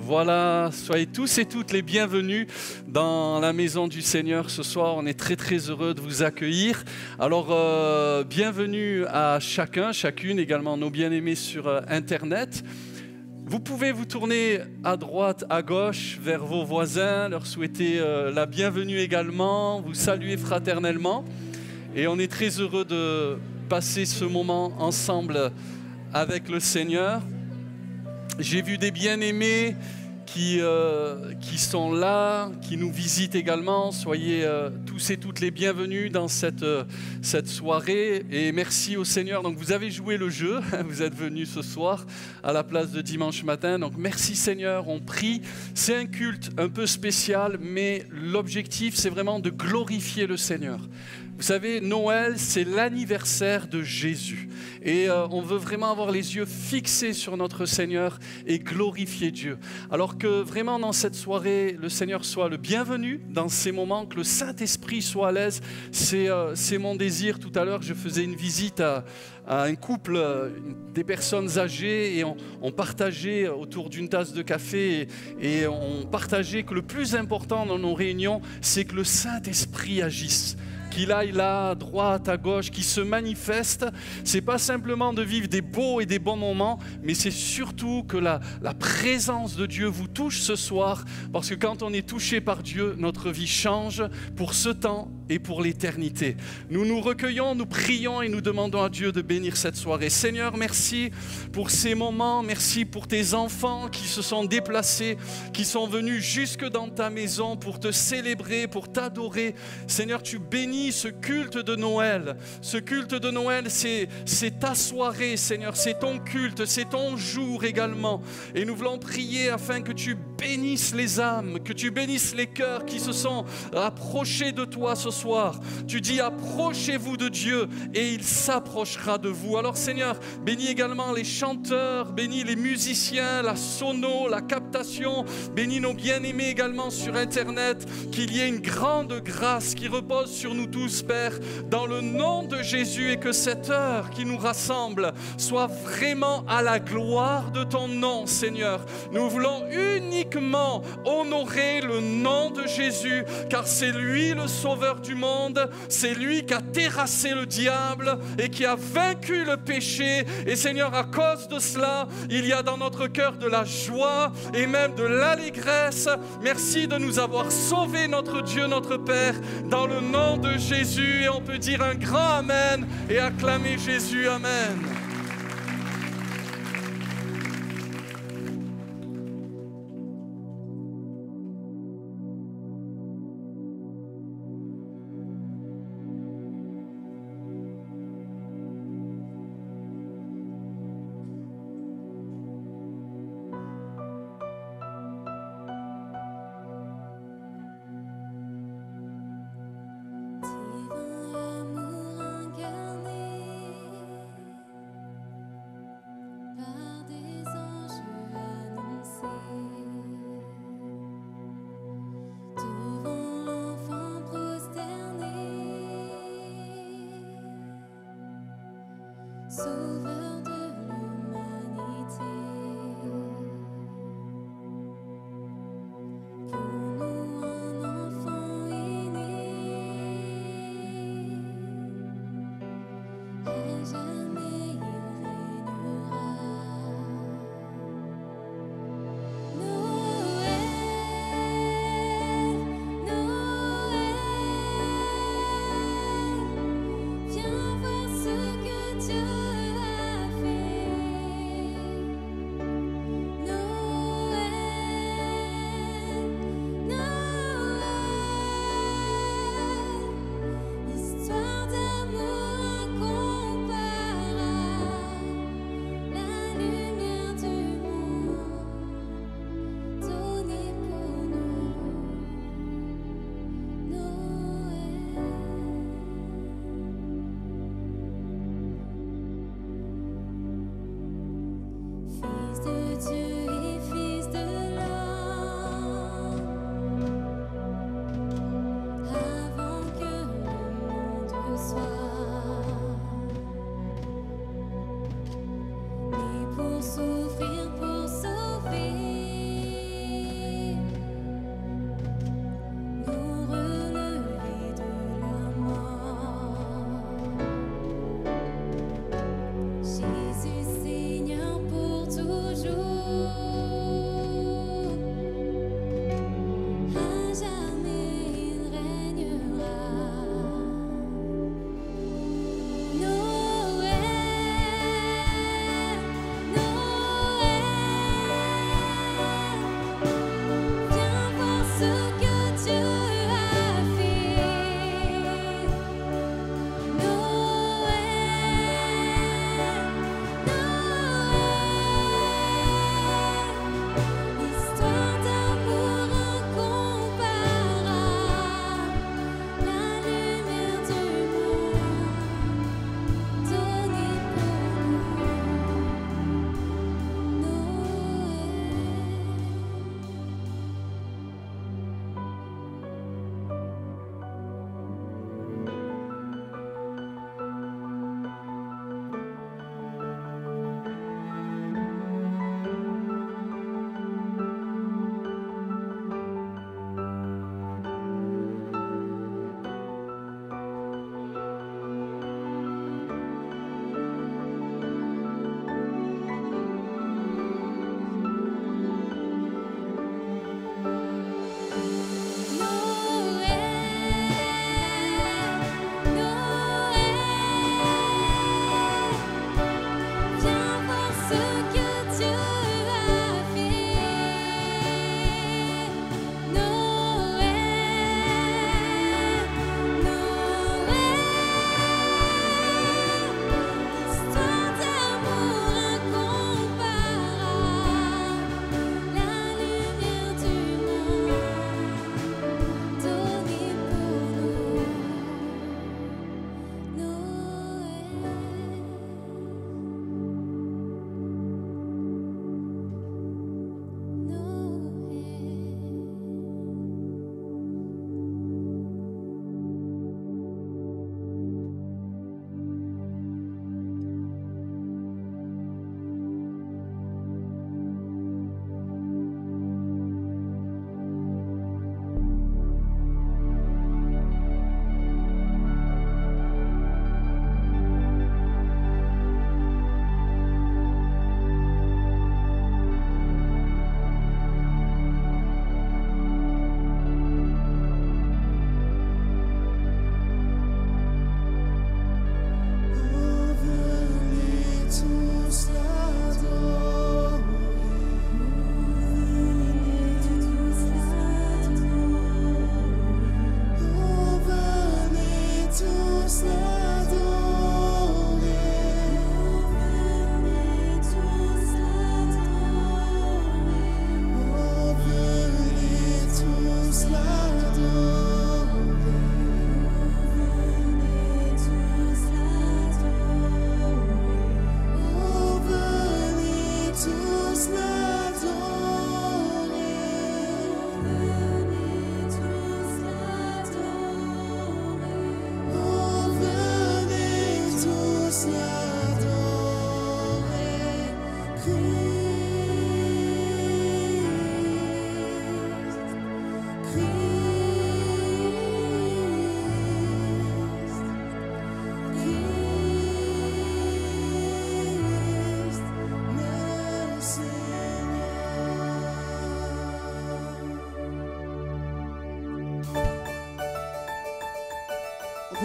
Voilà, soyez tous et toutes les bienvenus dans la maison du Seigneur ce soir. On est très très heureux de vous accueillir. Alors, bienvenue à chacun, chacune, également nos bien-aimés sur Internet. Vous pouvez vous tourner à droite, à gauche, vers vos voisins, leur souhaiter la bienvenue également, vous saluer fraternellement. Et on est très heureux de passer ce moment ensemble avec le Seigneur. J'ai vu des bien-aimés qui sont là, qui nous visitent également. Soyez tous et toutes les bienvenus dans cette soirée. Et merci au Seigneur. Donc vous avez joué le jeu, vous êtes venus ce soir à la place de dimanche matin. Donc merci Seigneur, on prie. C'est un culte un peu spécial, mais l'objectif c'est vraiment de glorifier le Seigneur. Vous savez, Noël, c'est l'anniversaire de Jésus. Et on veut vraiment avoir les yeux fixés sur notre Seigneur et glorifier Dieu. Alors que vraiment dans cette soirée, le Seigneur soit le bienvenu dans ces moments, que le Saint-Esprit soit à l'aise. C'est mon désir. Tout à l'heure, je faisais une visite à un couple, des personnes âgées, et on partageait autour d'une tasse de café et on partageait que le plus important dans nos réunions, c'est que le Saint-Esprit agisse. Qu'il aille là, à droite, à gauche, qu'il se manifeste. C'est pas simplement de vivre des beaux et des bons moments, mais c'est surtout que la présence de Dieu vous touche ce soir, parce que quand on est touché par Dieu, notre vie change pour ce temps et pour l'éternité. Nous nous recueillons, nous prions et nous demandons à Dieu de bénir cette soirée. Seigneur, merci pour ces moments, merci pour tes enfants qui se sont déplacés, qui sont venus jusque dans ta maison pour te célébrer, pour t'adorer. Seigneur, tu bénis ce culte de Noël. Ce culte de Noël, c'est ta soirée, Seigneur, c'est ton culte, c'est ton jour également. Et nous voulons prier afin que tu bénisses les âmes, que tu bénisses les cœurs qui se sont approchés de toi ce soir. Tu dis approchez-vous de Dieu et il s'approchera de vous. Alors Seigneur, bénis également les chanteurs, bénis les musiciens, la sono, la captation, bénis nos bien-aimés également sur Internet, qu'il y ait une grande grâce qui repose sur nous tous, Père, dans le nom de Jésus, et que cette heure qui nous rassemble soit vraiment à la gloire de ton nom, Seigneur. Nous voulons uniquement honorer le nom de Jésus, car c'est lui le sauveur du monde, c'est lui qui a terrassé le diable et qui a vaincu le péché. Et Seigneur, à cause de cela, il y a dans notre cœur de la joie et même de l'allégresse. Merci de nous avoir sauvés, notre Dieu, notre Père, dans le nom de Jésus. Et on peut dire un grand Amen et acclamer Jésus. Amen. Sauveur de l'humanité, pour nous un enfant est né, et jamais il régnera. Noël, Noël, viens voir ce que Dieu a fait. Noël, Noël, histoire d'amour incomparable, la lumière du monde donnée pour nous. Noël. Fils de Dieu et fils de l'homme, avant que le monde soit, né pour souffrir, pour sauver.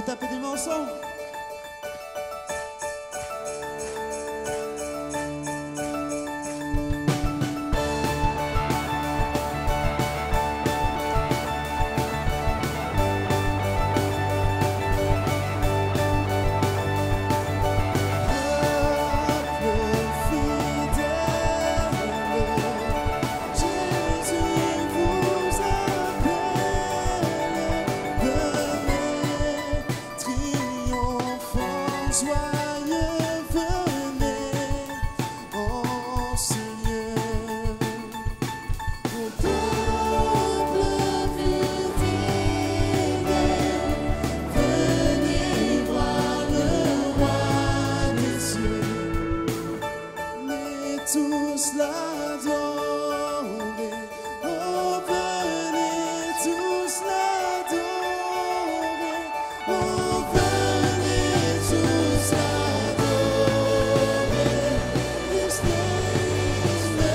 peut taper des mains ensemble. Tous l'adorer, oh venez tous l'adorer, oh venez tous l'adorer, His name is le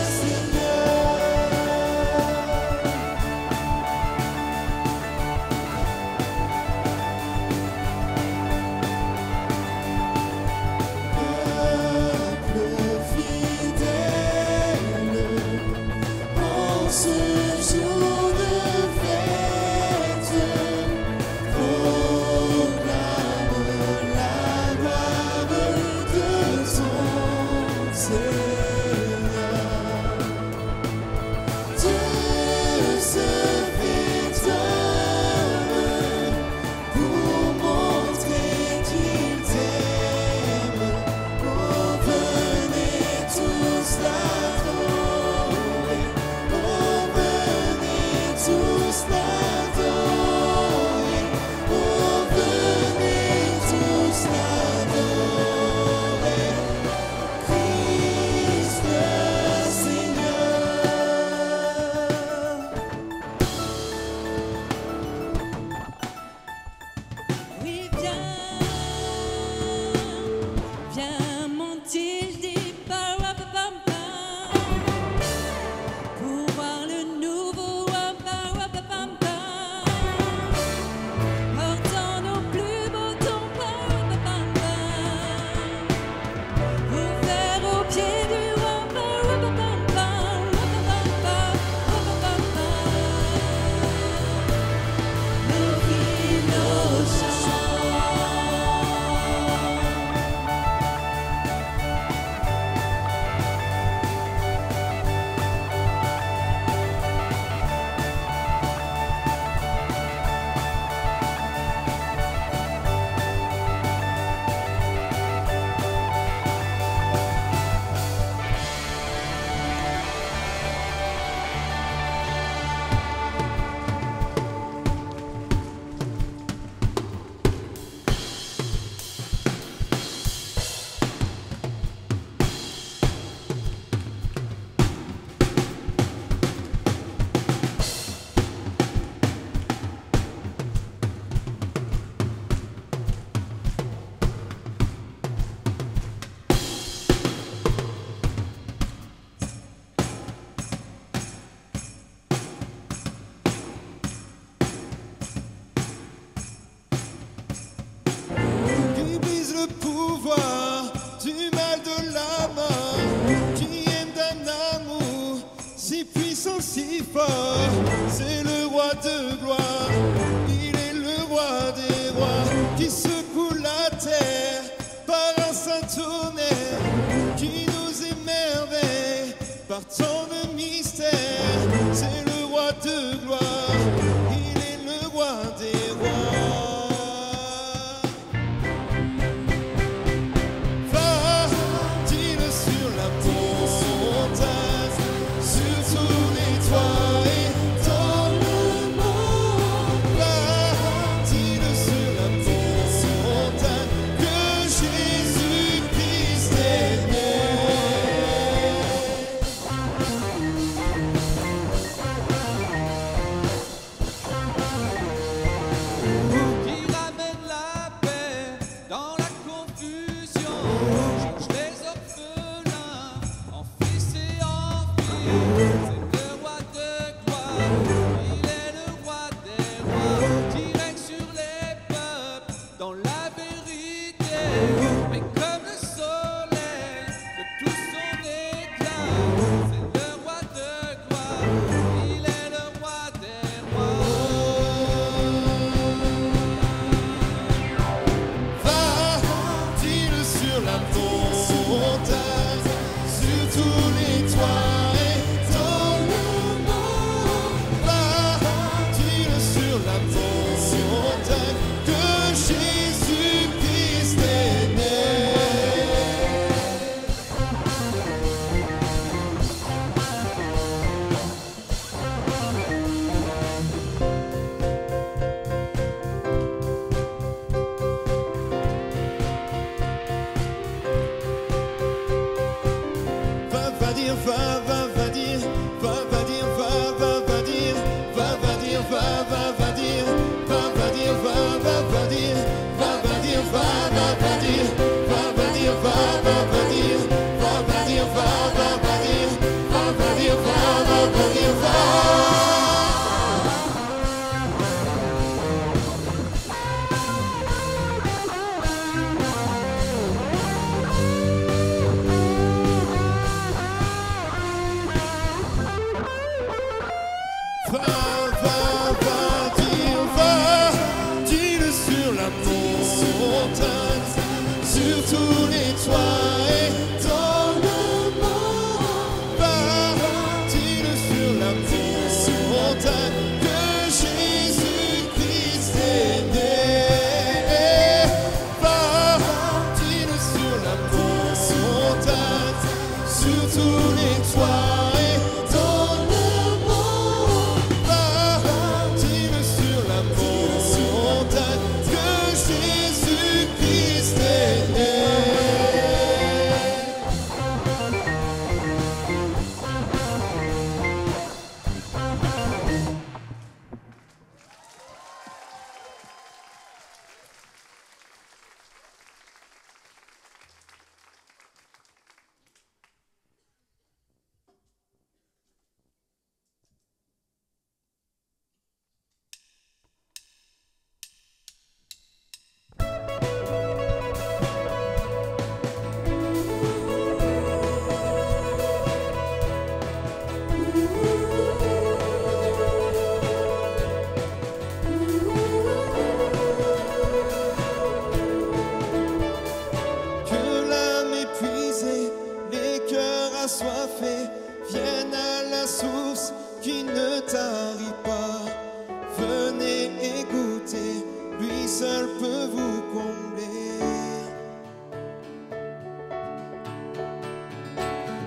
Seigneur. Ce jour de fête, proclame la gloire de ton Seigneur. Dieu se fait homme pour montrer qu'il t'aime. Oh, venez tous l'adorer. Tous l'adorer, oh venez tous l'adorer, Christ le Seigneur. Oui, viens, monter des parapapampa pour voir le nouveau parapapampa. Portant nos plus beaux tons parapapampa pour faire au pied du roi parapapampa, nos vies, nos chants. Qui brise le pouvoir du mal de la mort, qui aime d'un amour si puissant, si fort. C'est le roi de gloire, il est le roi des rois, qui secoue la terre par un saint tonnerre, qui nous émerveille par tant de mystères. C'est le roi de gloire, il est le roi des rois. Va, dis-le sur la montagne, sur tous les toits et dans le monde. Va, dis-le sur la montagne, que Jésus-Christ est né. Qui ramène la paix dans la confusion, change les orphelins en fils et en filles. C'est le roi de gloire, il est le roi des rois, qui règne sur les peuples. va dire, va dire, va dire, va dire, va dire, va dire, va dire, va dire, va dire, va dire, va dire, va dire, va dire, va dire, va dire, va dire, va. Tous les toits et dans le monde, va-t-il sur la montagne que Jésus-Christ est né? Va-t-il sur la montagne, sur tous les toits et dans le monde, va-t-il sur la montagne que Jésus-Christ est né? Assoiffés viennent à la source qui ne tarit pas. Venez et goûtez, lui seul peut vous combler.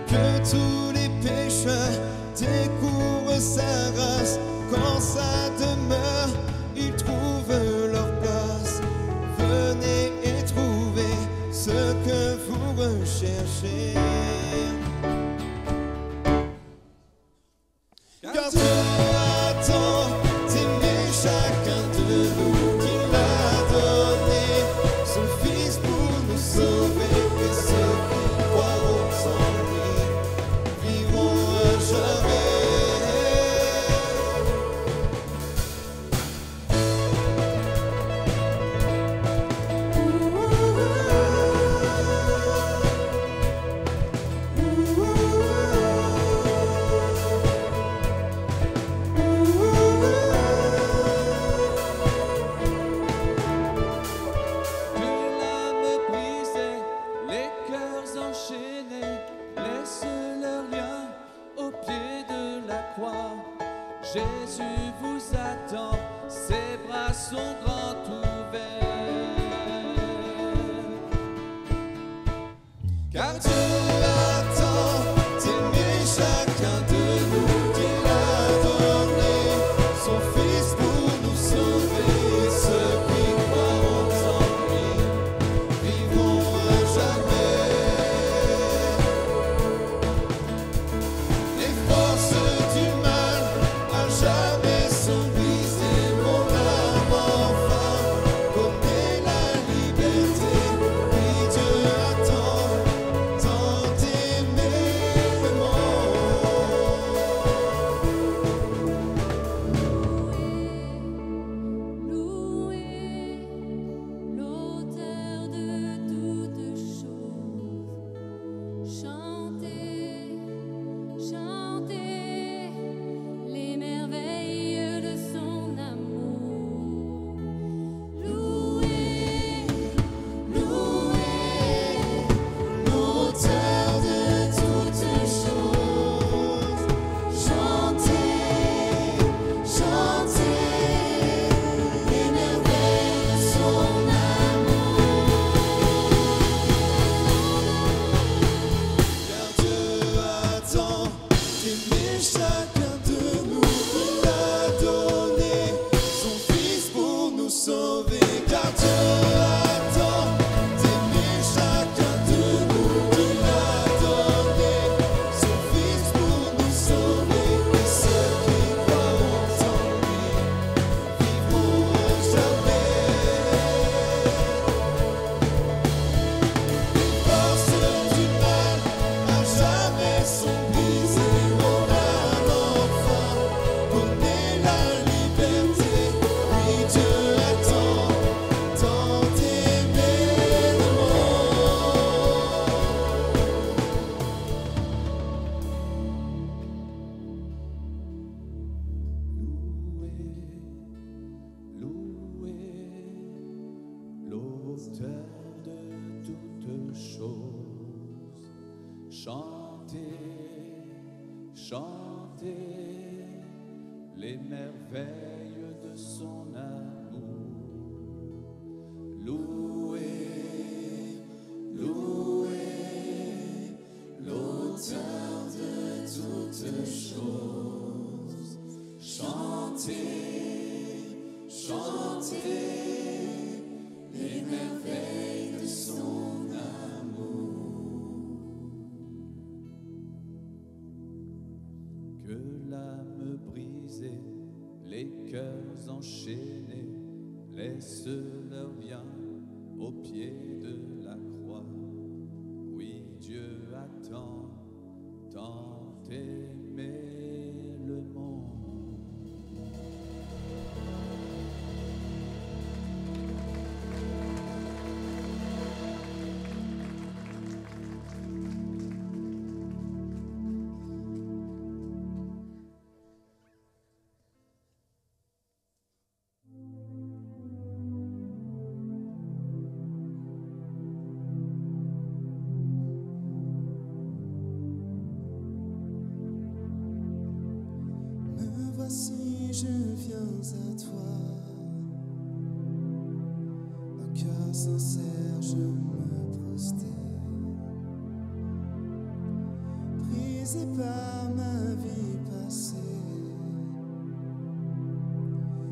Que tous les pécheurs découvrent sa race. Quand sa demeure, ils trouvent leur place. Venez et trouvez ce que vous recherchez. Car Dieu a tant aimé chacun de nous qu'il a donné son Fils pour nous sauver. Et ceux qui croiront en lui vivront à jamais. Jésus vous attend, ses bras sont grands ouverts. Car Dieu a tant aimé chacun de nous qu'il a donné son Fils pour nous sauver. Ceux qui croiront en lui vivront à jamais. Les forces du mal jamais sont brisées, mon âme enfin connaît la liberté. Oui, Dieu a tant Chantez les merveilles de son amour. Louez, louez l'auteur de toutes choses. Chantez, chantez les merveilles de son amour. Que l'âme brisée, les cœurs enchaînés, laisse leur bien au pied de la croix. Oui, Dieu a tant aimé le monde. Voici, je viens à toi, un cœur sincère, je me prosterne, brisé par ma vie passée.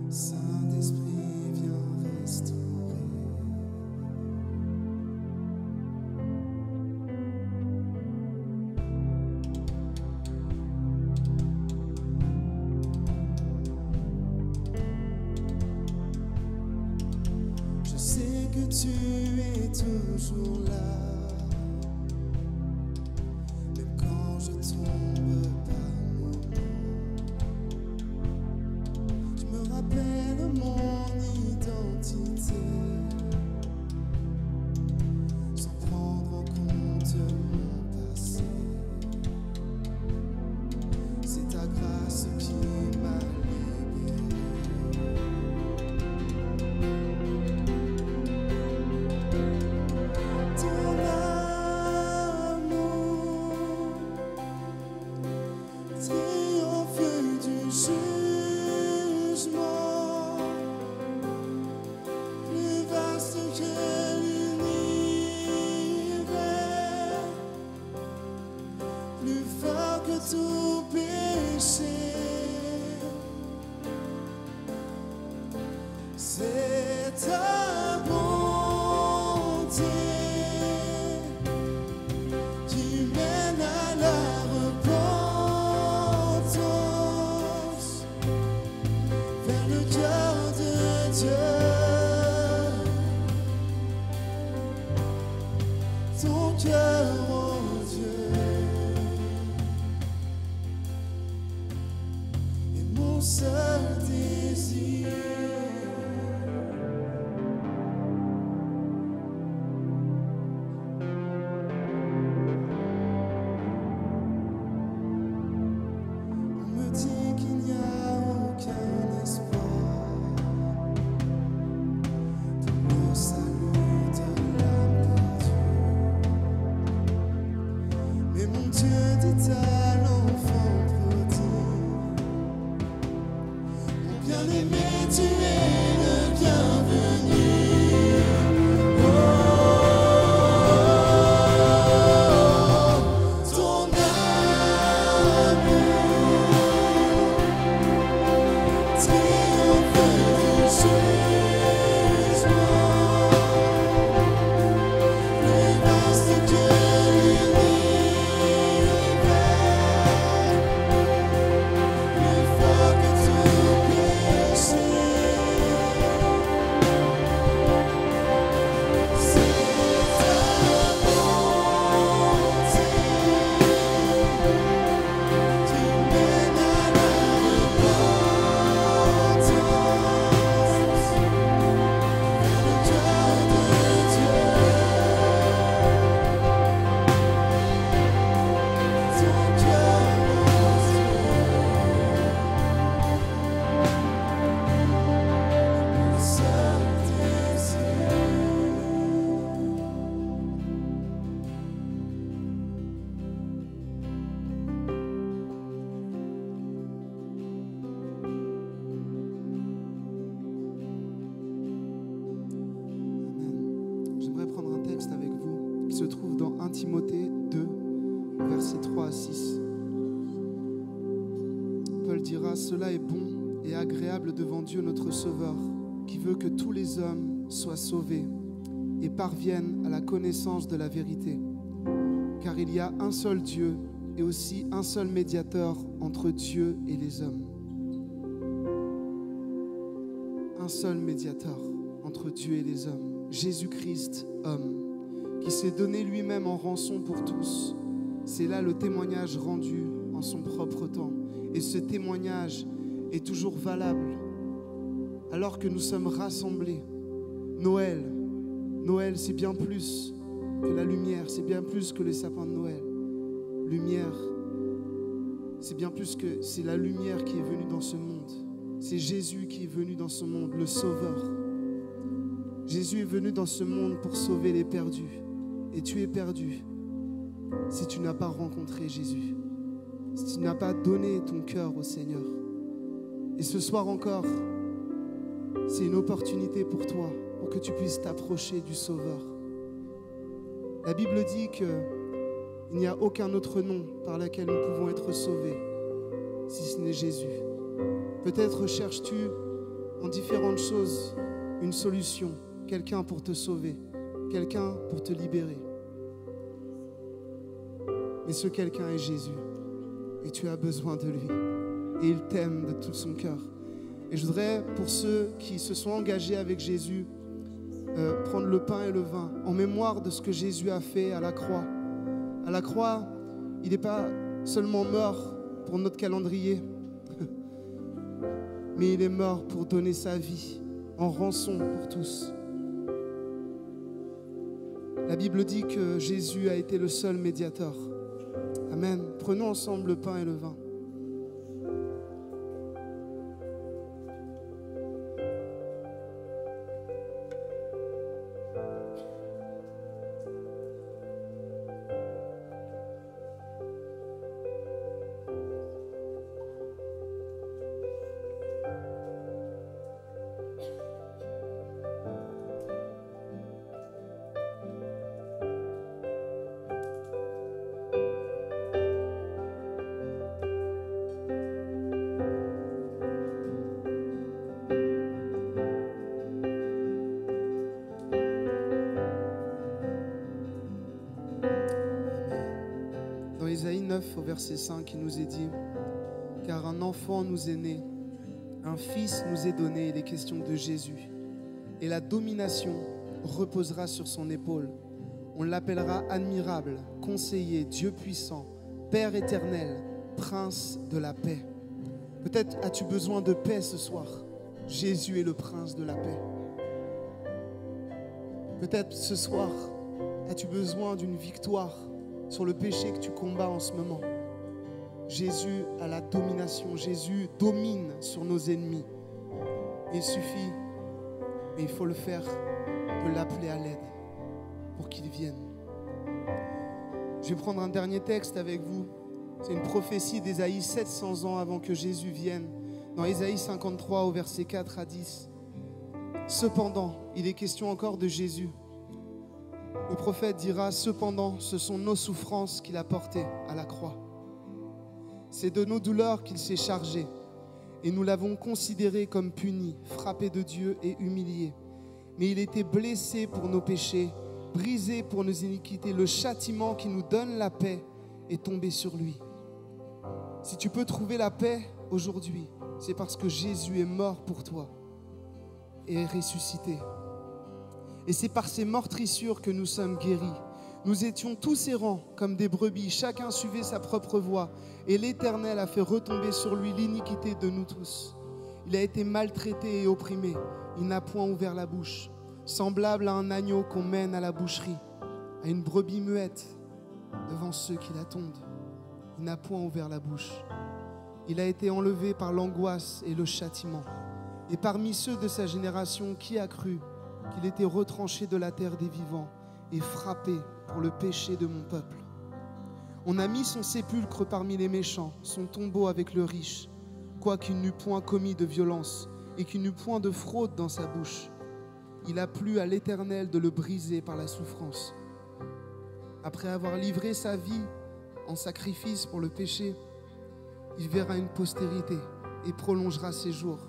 Saint-Esprit, viens restaurer. Je sais que tu es toujours là, même quand je tombe par moments. Je me rappelle mon identité, sans prendre en compte mon passé. C'est ta grâce qui m'a libéré. Ton amour triomphe du jugement, plus vaste que l'univers, plus fort que tout péché. C'est ta bonté qui mène à la repentance, vers le cœur de Dieu. Ton cœur, oh Dieu, est mon seul désir. On me dit qu'il n'y a aucun espoir pour le salut de l'âme perdue. Mais mon Dieu dit à l'enfant prodigue, mon bien-aimé, tu es le bienvenu. Oh, ton amour triomphe du jugement, plus vaste que l'univers, plus fort que tout péché. 6. Paul dira, cela est bon et agréable devant Dieu notre Sauveur, qui veut que tous les hommes soient sauvés et parviennent à la connaissance de la vérité. Car il y a un seul Dieu et aussi un seul médiateur entre Dieu et les hommes. Un seul médiateur entre Dieu et les hommes, Jésus-Christ, homme, qui s'est donné lui-même en rançon pour tous. C'est là le témoignage rendu en son propre temps. Et ce témoignage est toujours valable alors que nous sommes rassemblés. Noël, c'est bien plus que la lumière, c'est bien plus que les sapins de Noël. Lumière, c'est bien plus que c'est la lumière qui est venue dans ce monde. C'est Jésus qui est venu dans ce monde, le Sauveur. Jésus est venu dans ce monde pour sauver les perdus. Et tu es perdu si tu n'as pas rencontré Jésus, si tu n'as pas donné ton cœur au Seigneur. Et ce soir encore, c'est une opportunité pour toi, pour que tu puisses t'approcher du Sauveur. La Bible dit qu'il n'y a aucun autre nom par lequel nous pouvons être sauvés, si ce n'est Jésus. Peut-être cherches-tu en différentes choses une solution, quelqu'un pour te sauver, quelqu'un pour te libérer. Mais ce quelqu'un est Jésus. Et tu as besoin de lui. Et il t'aime de tout son cœur. Et je voudrais, pour ceux qui se sont engagés avec Jésus, prendre le pain et le vin en mémoire de ce que Jésus a fait à la croix. À la croix, il n'est pas seulement mort pour notre calendrier, mais il est mort pour donner sa vie en rançon pour tous. La Bible dit que Jésus a été le seul médiateur. Amen. Prenons ensemble le pain et le vin. Ésaïe 9 au verset 5, il nous est dit, car un enfant nous est né, un fils nous est donné, il est question de Jésus, et la domination reposera sur son épaule. On l'appellera admirable, conseiller, Dieu puissant, Père éternel, prince de la paix. Peut-être as-tu besoin de paix ce soir. Jésus est le prince de la paix. Peut-être ce soir as-tu besoin d'une victoire sur le péché que tu combats en ce moment. Jésus a la domination. Jésus domine sur nos ennemis. Il suffit, mais il faut le faire, de l'appeler à l'aide pour qu'il vienne. Je vais prendre un dernier texte avec vous. C'est une prophétie d'Ésaïe 700 ans avant que Jésus vienne. Dans Ésaïe 53 au verset 4 à 10. Cependant, il est question encore de Jésus. Le prophète dira, cependant, ce sont nos souffrances qu'il a portées à la croix. C'est de nos douleurs qu'il s'est chargé. Et nous l'avons considéré comme puni, frappé de Dieu et humilié. Mais il était blessé pour nos péchés, brisé pour nos iniquités. Le châtiment qui nous donne la paix est tombé sur lui. Si tu peux trouver la paix aujourd'hui, c'est parce que Jésus est mort pour toi et est ressuscité. Et c'est par ces meurtrissures que nous sommes guéris. Nous étions tous errants comme des brebis, chacun suivait sa propre voie, et l'Éternel a fait retomber sur lui l'iniquité de nous tous. Il a été maltraité et opprimé, il n'a point ouvert la bouche, semblable à un agneau qu'on mène à la boucherie, à une brebis muette devant ceux qui l'attendent. Il n'a point ouvert la bouche. Il a été enlevé par l'angoisse et le châtiment. Et parmi ceux de sa génération, qui a cru qu'il était retranché de la terre des vivants et frappé pour le péché de mon peuple? On a mis son sépulcre parmi les méchants, son tombeau avec le riche, quoiqu'il n'eût point commis de violence et qu'il n'eût point de fraude dans sa bouche. Il a plu à l'Éternel de le briser par la souffrance. Après avoir livré sa vie en sacrifice pour le péché, il verra une postérité et prolongera ses jours.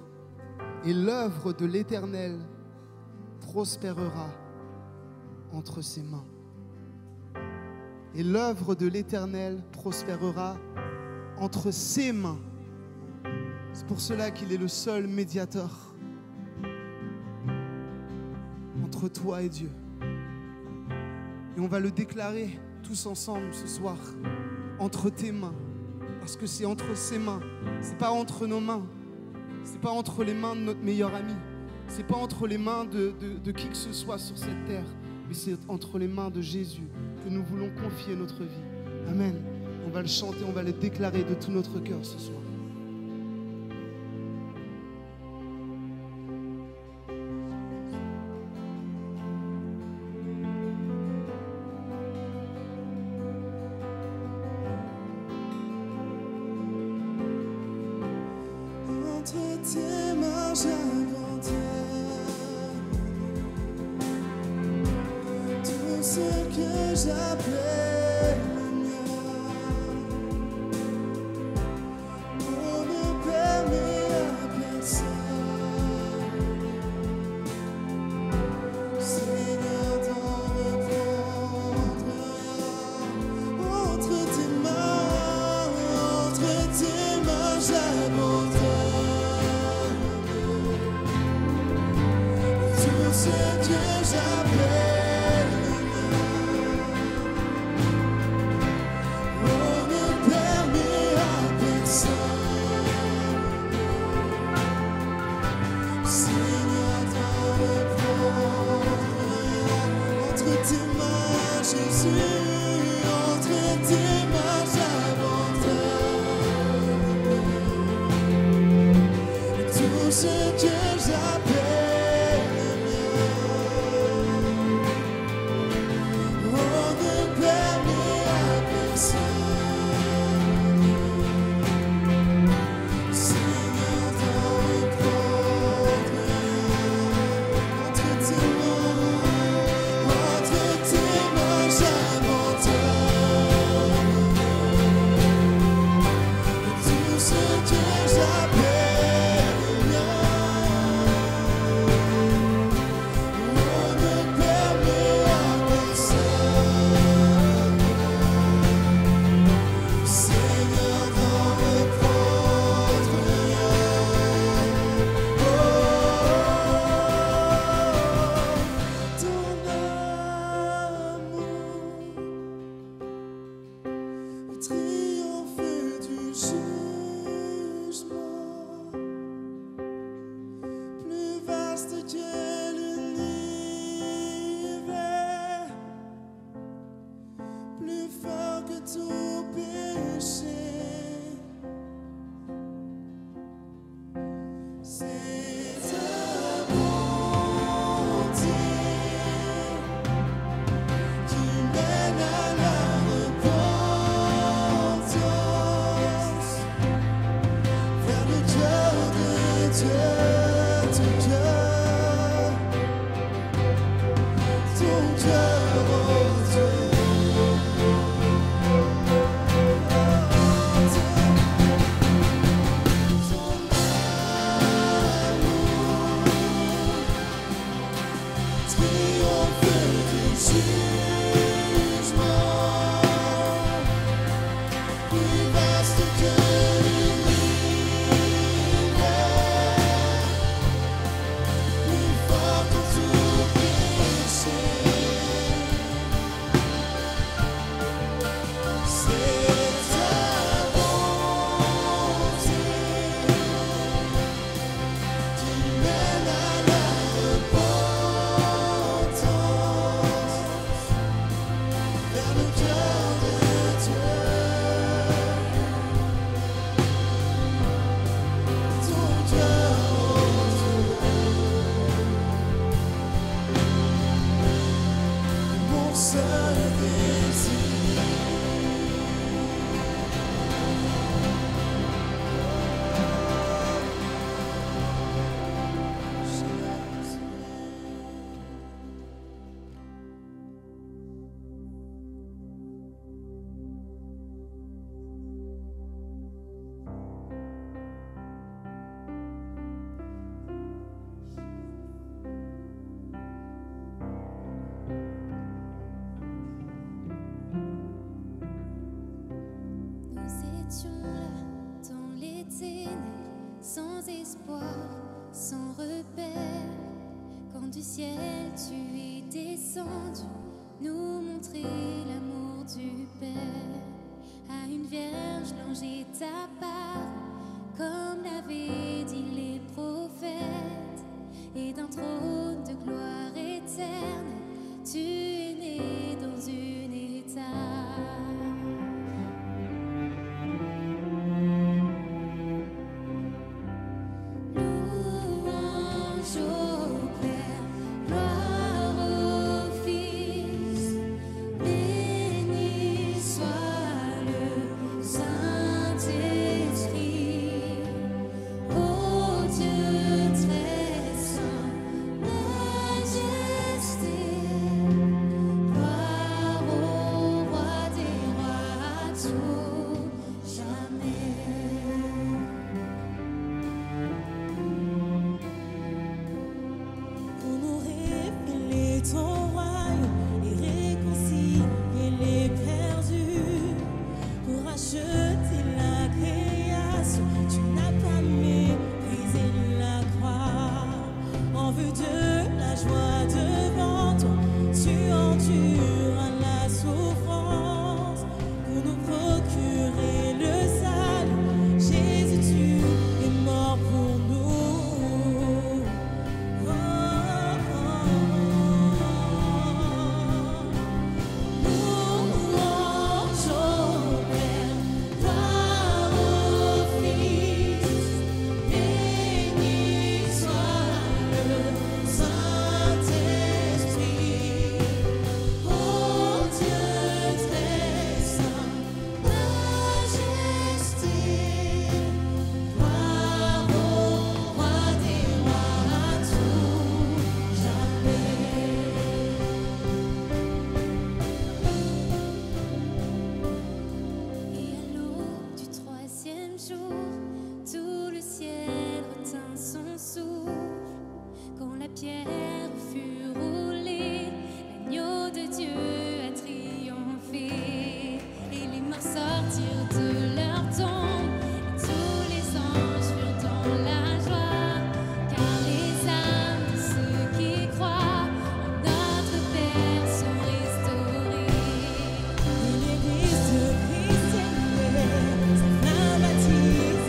Et l'œuvre de l'Éternel prospérera entre ses mains. Et l'œuvre de l'Éternel prospérera entre ses mains. C'est pour cela qu'il est le seul médiateur entre toi et Dieu. Et on va le déclarer tous ensemble ce soir, entre tes mains. Parce que c'est entre ses mains, c'est pas entre nos mains. C'est pas entre les mains de notre meilleur ami. C'est pas entre les mains de qui que ce soit sur cette terre. Mais c'est entre les mains de Jésus que nous voulons confier notre vie. Amen. On va le chanter, on va le déclarer de tout notre cœur ce soir. Entre tes mains j'abandonne tout ce que j'appelle le mien. On ne permet à personne, Seigneur, d'en reprendre rien. Entre tes mains j'abandonne ce que j'appelle le mien. On ne permet à personne, Seigneur, d'en reprendre rien. Entre tes mains, Jésus, entre tes mains j'abandonne tout ce que j'appelle. étions là dans les ténèbres, sans espoir, sans repère. Quand du ciel tu es descendu, nous montrer l'amour du Père. À une vierge l'ange est apparu, comme l'avaient dit les prophètes. Et d'un trône de gloire éternelle, tu es né dans une étable. Louange au Père, gloire au Fils, béni soit le Saint-Esprit, ô Dieu très saint, majesté, gloire au Roi des rois, à tout jamais. Pour nous révéler ton royaume et réconcilier les perdus, pour acheter la création, tu n'as pas méprisé la croix. En vue de la joie devant toi, tu enduras la souffrance pour nous procurer le salut. Jésus, tu es mort pour nous. Louange au Père, gloire au Fils, béni soit le Saint-Esprit, ô Dieu très saint, majesté, gloire au Roi des rois, à tout jamais. Et à l'aube du troisième jour, tout le ciel retint son souffle. Quand la pierre fut roulée, l'agneau de Dieu a triomphé. Et les morts sortirent de leur tombe, et tous les anges furent dans la joie. Car les âmes de ceux qui croient en notre Père sont restaurées. Et l'Église chrétienne, sa flamme baptise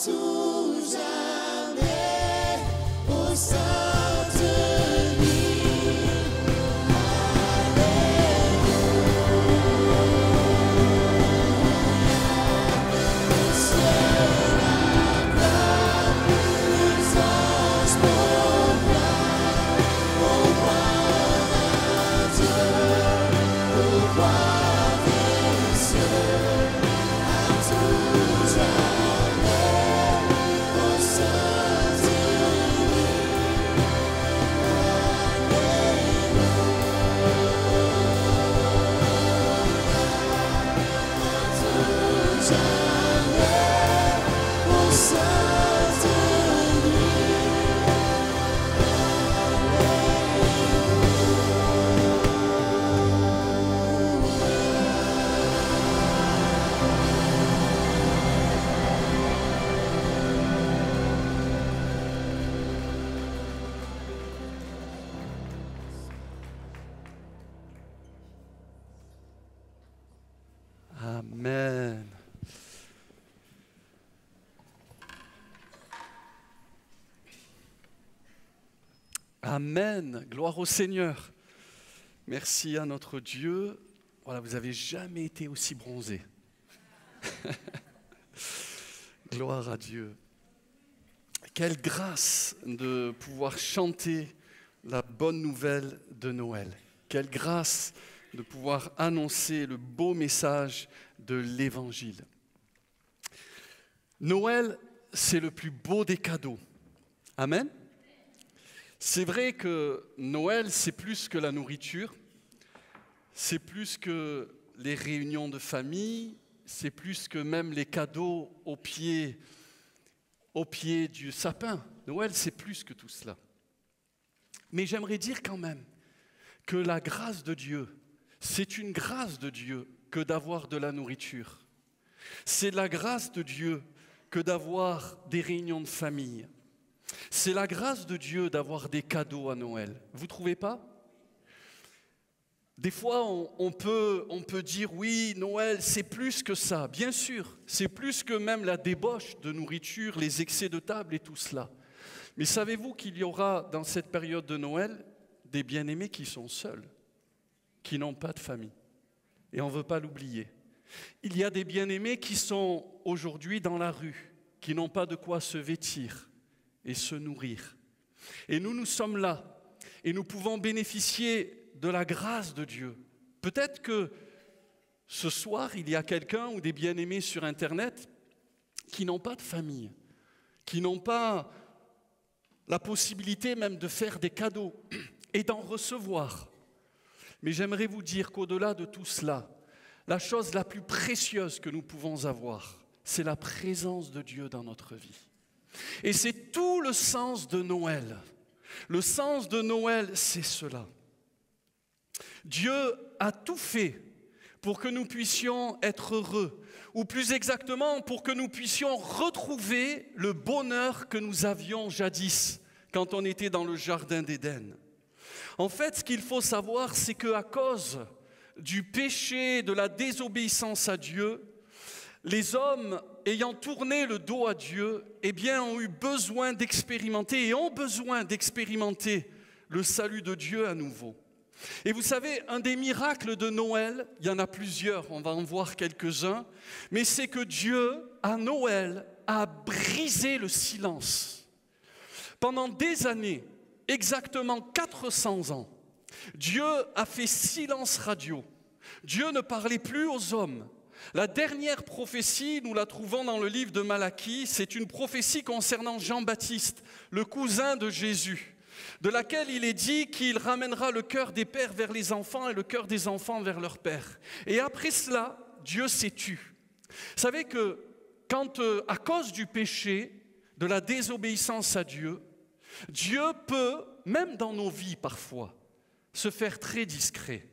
tout jamais au Saint-Denis. Le ciel acclame, les anges proclament, au gloire à Dieu, au roi des cieux, à tout jamais au Saint-Denis. Tout jamais au Saint-Denis. Amen. Amen. Gloire au Seigneur. Merci à notre Dieu. Voilà, vous n'avez jamais été aussi bronzé. Gloire à Dieu. Quelle grâce de pouvoir chanter la bonne nouvelle de Noël. Quelle grâce de pouvoir annoncer le beau message de l'Évangile. Noël, c'est le plus beau des cadeaux. Amen. C'est vrai que Noël, c'est plus que la nourriture, c'est plus que les réunions de famille, c'est plus que même les cadeaux au pied du sapin. Noël, c'est plus que tout cela. Mais j'aimerais dire quand même que la grâce de Dieu, c'est une grâce de Dieu que d'avoir de la nourriture. C'est la grâce de Dieu que d'avoir des réunions de famille. C'est la grâce de Dieu d'avoir des cadeaux à Noël. Vous ne trouvez pas? Des fois, on peut dire, oui, Noël, c'est plus que ça. Bien sûr, c'est plus que même la débauche de nourriture, les excès de table et tout cela. Mais savez-vous qu'il y aura dans cette période de Noël des bien-aimés qui sont seuls, qui n'ont pas de famille. Et on ne veut pas l'oublier. Il y a des bien-aimés qui sont aujourd'hui dans la rue, qui n'ont pas de quoi se vêtir et se nourrir. Et nous sommes là et nous pouvons bénéficier de la grâce de Dieu. Peut-être que ce soir, il y a quelqu'un ou des bien-aimés sur Internet qui n'ont pas de famille, qui n'ont pas la possibilité même de faire des cadeaux et d'en recevoir. Mais j'aimerais vous dire qu'au-delà de tout cela, la chose la plus précieuse que nous pouvons avoir, c'est la présence de Dieu dans notre vie. Et c'est tout le sens de Noël. Le sens de Noël, c'est cela. Dieu a tout fait pour que nous puissions être heureux, ou plus exactement, pour que nous puissions retrouver le bonheur que nous avions jadis, quand on était dans le jardin d'Éden. En fait, ce qu'il faut savoir, c'est qu'à cause du péché, de la désobéissance à Dieu, les hommes ayant tourné le dos à Dieu, eh bien, ont eu besoin d'expérimenter et ont besoin d'expérimenter le salut de Dieu à nouveau. Et vous savez, un des miracles de Noël, il y en a plusieurs, on va en voir quelques-uns, mais c'est que Dieu, à Noël, a brisé le silence. Pendant des années, exactement 400 ans, Dieu a fait silence radio. Dieu ne parlait plus aux hommes. La dernière prophétie, nous la trouvons dans le livre de Malachie, c'est une prophétie concernant Jean-Baptiste, le cousin de Jésus, de laquelle il est dit qu'il ramènera le cœur des pères vers les enfants et le cœur des enfants vers leurs pères. Et après cela, Dieu s'est tu. Vous savez que quand, à cause du péché, de la désobéissance à Dieu, Dieu peut, même dans nos vies parfois, se faire très discret,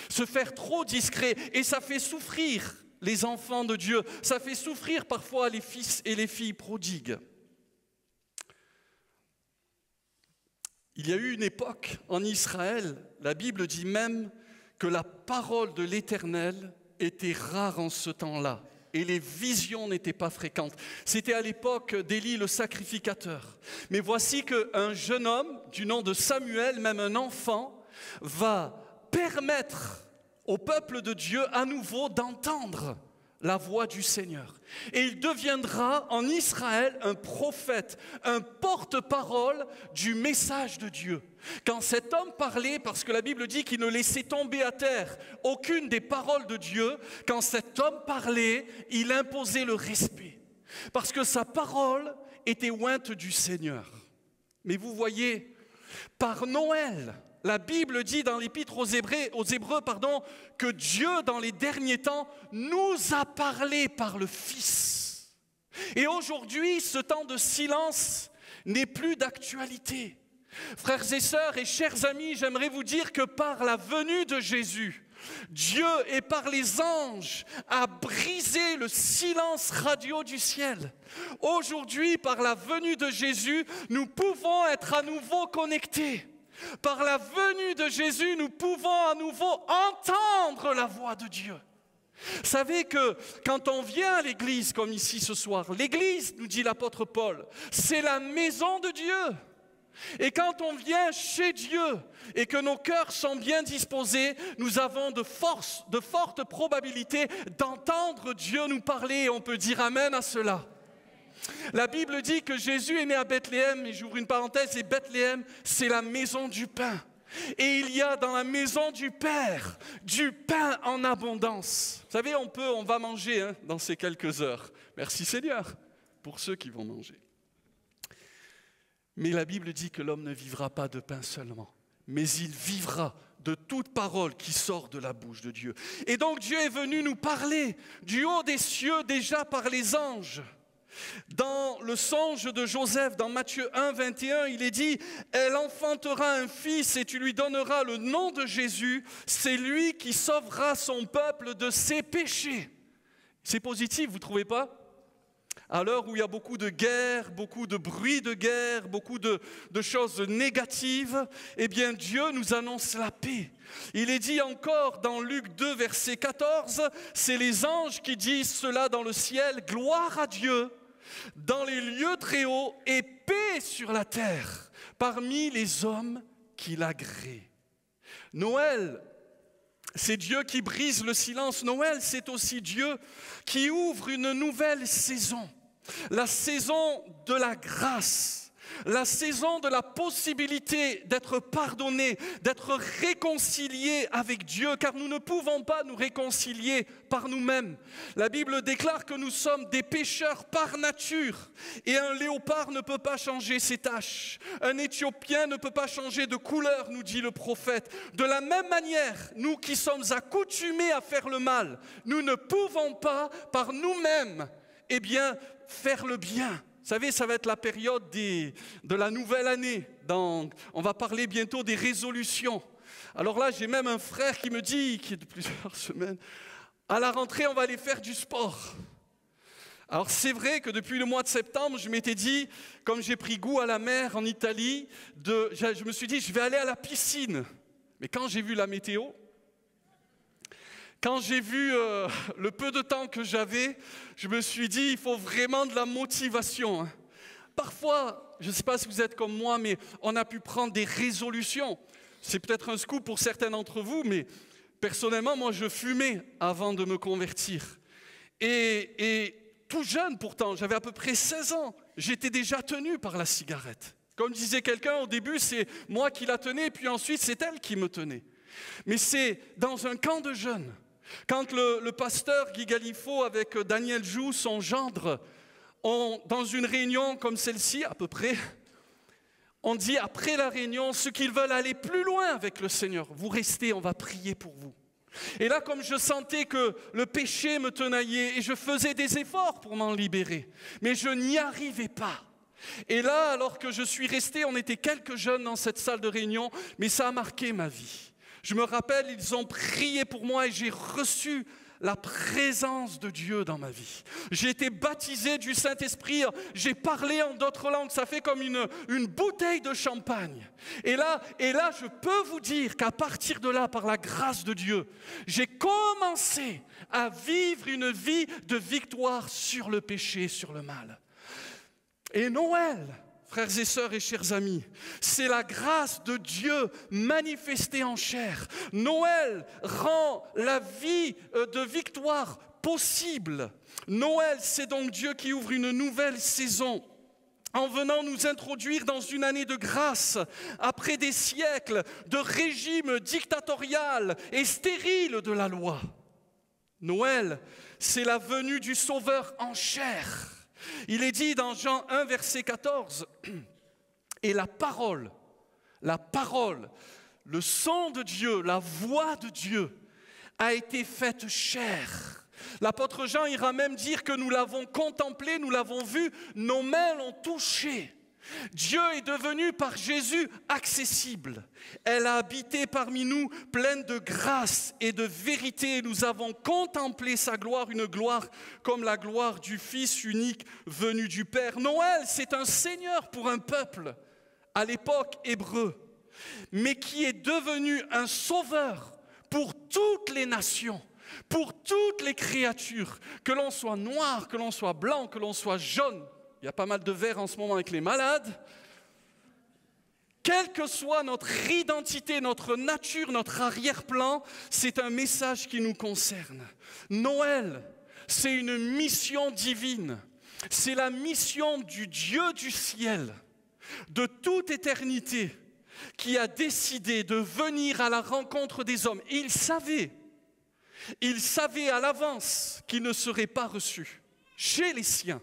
se faire trop discret, et ça fait souffrir les enfants de Dieu, ça fait souffrir parfois les fils et les filles prodigues. Il y a eu une époque en Israël, la Bible dit même que la parole de l'Éternel était rare en ce temps-là. et les visions n'étaient pas fréquentes. C'était à l'époque d'Élie le sacrificateur. Mais voici qu'un jeune homme du nom de Samuel, même un enfant, va permettre au peuple de Dieu à nouveau d'entendre la voix du Seigneur. Et il deviendra en Israël un prophète, un porte-parole du message de Dieu. Quand cet homme parlait, parce que la Bible dit qu'il ne laissait tomber à terre aucune des paroles de Dieu, quand cet homme parlait, il imposait le respect. Parce que sa parole était ointe du Seigneur. Mais vous voyez, par Noël, la Bible dit dans l'Épître aux Hébreux, que Dieu, dans les derniers temps, nous a parlé par le Fils. Et aujourd'hui, ce temps de silence n'est plus d'actualité. Frères et sœurs et chers amis, j'aimerais vous dire que par la venue de Jésus, Dieu et par les anges a brisé le silence radio du ciel. Aujourd'hui, par la venue de Jésus, nous pouvons être à nouveau connectés. Par la venue de Jésus, nous pouvons à nouveau entendre la voix de Dieu. Vous savez que quand on vient à l'église, comme ici ce soir, l'église, nous dit l'apôtre Paul, c'est la maison de Dieu. Et quand on vient chez Dieu et que nos cœurs sont bien disposés, nous avons de fortes probabilités d'entendre Dieu nous parler. Et on peut dire amen à cela. La Bible dit que Jésus est né à Bethléem, et j'ouvre une parenthèse, et Bethléem, c'est la maison du pain. Et il y a dans la maison du Père du pain en abondance. Vous savez, on va manger dans ces quelques heures. Merci Seigneur pour ceux qui vont manger. Mais la Bible dit que l'homme ne vivra pas de pain seulement, mais il vivra de toute parole qui sort de la bouche de Dieu. Et donc Dieu est venu nous parler du haut des cieux déjà par les anges. Dans le songe de Joseph, dans Matthieu 1, 21, il est dit « Elle enfantera un fils et tu lui donneras le nom de Jésus, c'est lui qui sauvera son peuple de ses péchés. » C'est positif, vous ne trouvez pas ? À l'heure où il y a beaucoup de guerres, beaucoup de bruit de guerre, beaucoup de choses négatives, eh bien Dieu nous annonce la paix. Il est dit encore dans Luc 2, verset 14, c'est les anges qui disent cela dans le ciel, gloire à Dieu dans les lieux très hauts et paix sur la terre parmi les hommes qui l'agréent. Noël, c'est Dieu qui brise le silence. Noël, c'est aussi Dieu qui ouvre une nouvelle saison. La saison de la grâce. La saison de la possibilité d'être pardonné, d'être réconcilié avec Dieu, car nous ne pouvons pas nous réconcilier par nous-mêmes. La Bible déclare que nous sommes des pécheurs par nature, et un léopard ne peut pas changer ses taches. Un Éthiopien ne peut pas changer de couleur, nous dit le prophète. De la même manière, nous qui sommes accoutumés à faire le mal, nous ne pouvons pas par nous-mêmes, faire le bien. Vous savez, ça va être la période de la nouvelle année. On va parler bientôt des résolutions. Alors là, j'ai même un frère qui me dit, qui est de plusieurs semaines, à la rentrée, on va aller faire du sport. Alors c'est vrai que depuis le mois de septembre, je m'étais dit, comme j'ai pris goût à la mer en Italie, je me suis dit, je vais aller à la piscine. Mais quand j'ai vu la météo, quand j'ai vu le peu de temps que j'avais, je me suis dit, il faut vraiment de la motivation. Parfois, je ne sais pas si vous êtes comme moi, mais on a pu prendre des résolutions. C'est peut-être un scoop pour certains d'entre vous, mais personnellement, moi, je fumais avant de me convertir. Et tout jeune pourtant, j'avais à peu près 16 ans, j'étais déjà tenu par la cigarette. Comme disait quelqu'un, au début, c'est moi qui la tenais, puis ensuite, c'est elle qui me tenait. Mais c'est dans un camp de jeunes. Quand le pasteur Guy Galifo avec Daniel Joux, son gendre, dans une réunion comme celle-ci à peu près, on dit après la réunion, ceux qui veulent aller plus loin avec le Seigneur, vous restez, on va prier pour vous. Et là, comme je sentais que le péché me tenaillait et je faisais des efforts pour m'en libérer, mais je n'y arrivais pas. Et là, alors que je suis resté, on était quelques jeunes dans cette salle de réunion, mais ça a marqué ma vie. Je me rappelle, ils ont prié pour moi et j'ai reçu la présence de Dieu dans ma vie. J'ai été baptisé du Saint-Esprit, j'ai parlé en d'autres langues, ça fait comme une bouteille de champagne. Et là, je peux vous dire qu'à partir de là, par la grâce de Dieu, j'ai commencé à vivre une vie de victoire sur le péché, sur le mal. Et Noël, frères et sœurs et chers amis, c'est la grâce de Dieu manifestée en chair. Noël rend la vie de victoire possible. Noël, c'est donc Dieu qui ouvre une nouvelle saison en venant nous introduire dans une année de grâce, après des siècles de régime dictatorial et stérile de la loi. Noël, c'est la venue du Sauveur en chair. Il est dit dans Jean 1, verset 14, « Et la parole, le son de Dieu, la voix de Dieu a été faite chair. » L'apôtre Jean ira même dire que nous l'avons contemplé, nous l'avons vu, nos mains l'ont touché. Dieu est devenu par Jésus accessible. Elle a habité parmi nous pleine de grâce et de vérité. Nous avons contemplé sa gloire, une gloire comme la gloire du Fils unique venu du Père. Noël, c'est un Seigneur pour un peuple à l'époque hébreu, mais qui est devenu un sauveur pour toutes les nations, pour toutes les créatures, que l'on soit noir, que l'on soit blanc, que l'on soit jaune. Il y a pas mal de verre en ce moment avec les malades. Quelle que soit notre identité, notre nature, notre arrière-plan, c'est un message qui nous concerne. Noël, c'est une mission divine. C'est la mission du Dieu du ciel, de toute éternité, qui a décidé de venir à la rencontre des hommes. Et il savait à l'avance qu'il ne serait pas reçu chez les siens.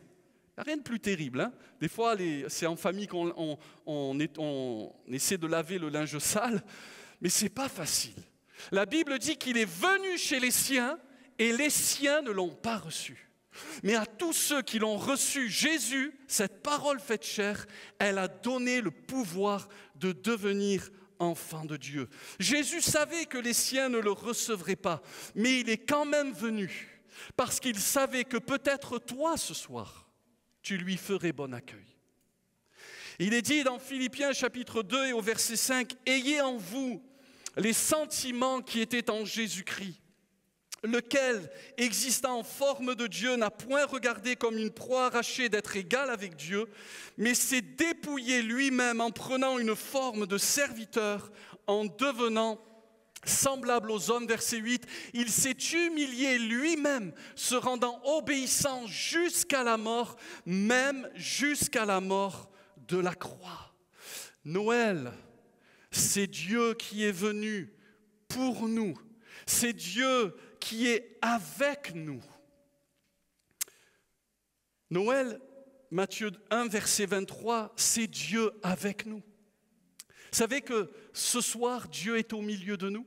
Il n'y a rien de plus terrible. Hein? Des fois, c'est en famille qu'on essaie de laver le linge sale, mais ce n'est pas facile. La Bible dit qu'il est venu chez les siens et les siens ne l'ont pas reçu. Mais à tous ceux qui l'ont reçu, Jésus, cette parole faite chair, elle a donné le pouvoir de devenir enfant de Dieu. Jésus savait que les siens ne le recevraient pas, mais il est quand même venu parce qu'il savait que peut-être toi ce soir, tu lui ferais bon accueil. Il est dit dans Philippiens chapitre 2 et au verset 5, « Ayez en vous les sentiments qui étaient en Jésus-Christ, lequel, existant en forme de Dieu, n'a point regardé comme une proie arrachée d'être égal avec Dieu, mais s'est dépouillé lui-même en prenant une forme de serviteur, en devenant semblable aux hommes, verset 8, il s'est humilié lui-même, se rendant obéissant jusqu'à la mort, même jusqu'à la mort de la croix. » Noël, c'est Dieu qui est venu pour nous. C'est Dieu qui est avec nous. Noël, Matthieu 1, verset 23, c'est Dieu avec nous. Vous savez que ce soir, Dieu est au milieu de nous.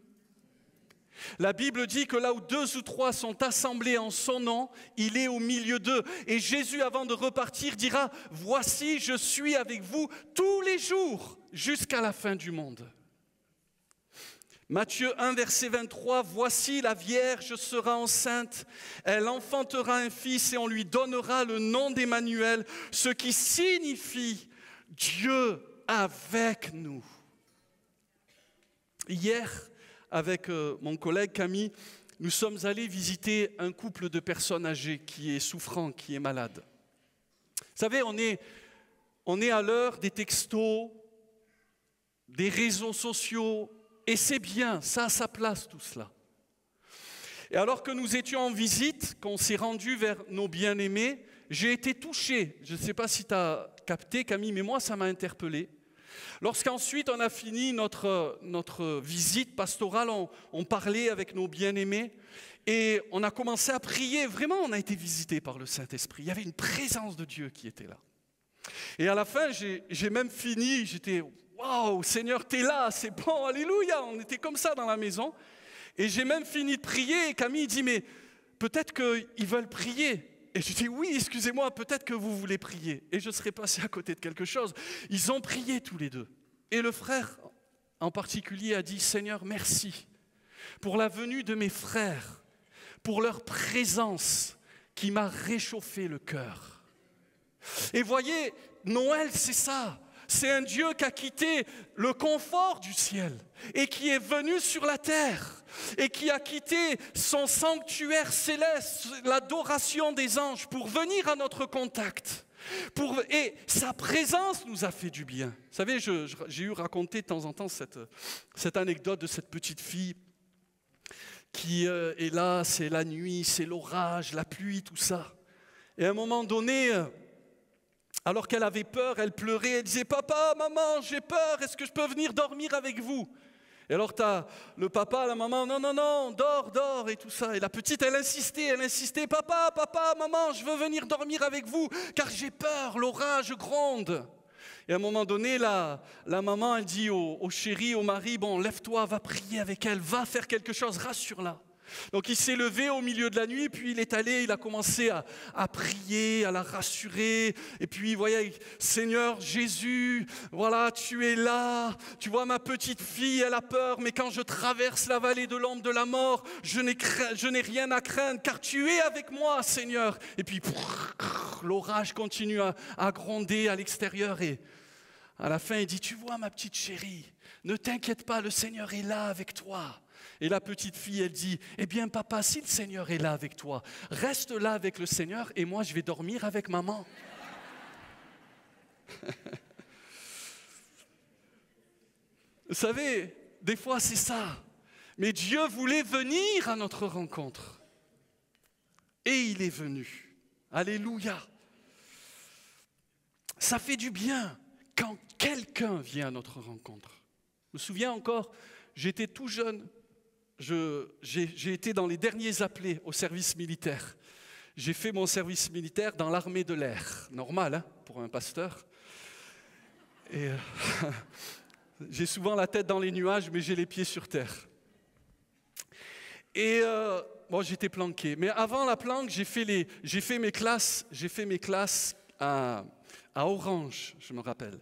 La Bible dit que là où 2 ou 3 sont assemblés en son nom, il est au milieu d'eux. Et Jésus, avant de repartir, dira, « Voici, je suis avec vous tous les jours jusqu'à la fin du monde. » Matthieu 1, verset 23, « Voici la Vierge sera enceinte, elle enfantera un fils et on lui donnera le nom d'Emmanuel, ce qui signifie Dieu avec nous. » Hier, avec mon collègue Camille, nous sommes allés visiter un couple de personnes âgées qui est souffrant, qui est malade. Vous savez, on est à l'heure des textos, des réseaux sociaux, et c'est bien, ça a sa place tout cela. Et alors que nous étions en visite, qu'on s'est rendu vers nos bien-aimés, j'ai été touché. Je ne sais pas si tu as capté, Camille, mais moi ça m'a interpellé. Lorsqu'ensuite on a fini notre visite pastorale, on parlait avec nos bien-aimés et on a commencé à prier. Vraiment, on a été visités par le Saint-Esprit. Il y avait une présence de Dieu qui était là. Et à la fin, j'ai même fini, j'étais « Waouh, Seigneur, t'es là, c'est bon, alléluia !» On était comme ça dans la maison. Et j'ai même fini de prier et Camille dit « Mais peut-être qu'ils veulent prier. » Et je dis « Oui, excusez-moi, peut-être que vous voulez prier. » Et je serais passé à côté de quelque chose. Ils ont prié tous les deux. Et le frère en particulier a dit « Seigneur, merci pour la venue de mes frères, pour leur présence qui m'a réchauffé le cœur. Et voyez, Noël, c'est ça. C'est un Dieu qui a quitté le confort du ciel et qui est venu sur la terre et qui a quitté son sanctuaire céleste, l'adoration des anges, pour venir à notre contact. Et sa présence nous a fait du bien. Vous savez, j'ai eu raconté de temps en temps cette anecdote de cette petite fille qui est là, c'est la nuit, c'est l'orage, la pluie, tout ça. Et à un moment donné, alors qu'elle avait peur, elle pleurait, elle disait « Papa, maman, j'ai peur, est-ce que je peux venir dormir avec vous ?» Et alors tu as le papa, la maman « Non, non, non, dors, dors » et tout ça. Et la petite, elle insistait « Papa, papa, maman, je veux venir dormir avec vous, car j'ai peur, l'orage gronde. » Et à un moment donné, la maman, elle dit au chéri, au mari « Bon, lève-toi, va prier avec elle, va faire quelque chose, rassure-la. » Donc il s'est levé au milieu de la nuit, puis il a commencé à prier, à la rassurer. Et puis, vous voyez, Seigneur Jésus, voilà, tu es là. Tu vois, ma petite fille, elle a peur, mais quand je traverse la vallée de l'ombre de la mort, je n'ai rien à craindre, car tu es avec moi, Seigneur. Et puis, l'orage continue à gronder à l'extérieur. Et à la fin, il dit, tu vois, ma petite chérie, ne t'inquiète pas, le Seigneur est là avec toi. Et la petite fille, elle dit, eh bien papa, si le Seigneur est là avec toi, reste là avec le Seigneur et moi je vais dormir avec maman. Vous savez, des fois c'est ça. Mais Dieu voulait venir à notre rencontre. Et il est venu. Alléluia. Ça fait du bien quand quelqu'un vient à notre rencontre. Je me souviens encore, j'étais tout jeune. J'ai été dans les derniers appelés au service militaire. J'ai fait mon service militaire dans l'armée de l'air. Normal, hein, pour un pasteur. Et j'ai souvent la tête dans les nuages, mais j'ai les pieds sur terre. Et bon, j'étais planqué. Mais avant la planque, j'ai fait mes classes à Orange, je me rappelle.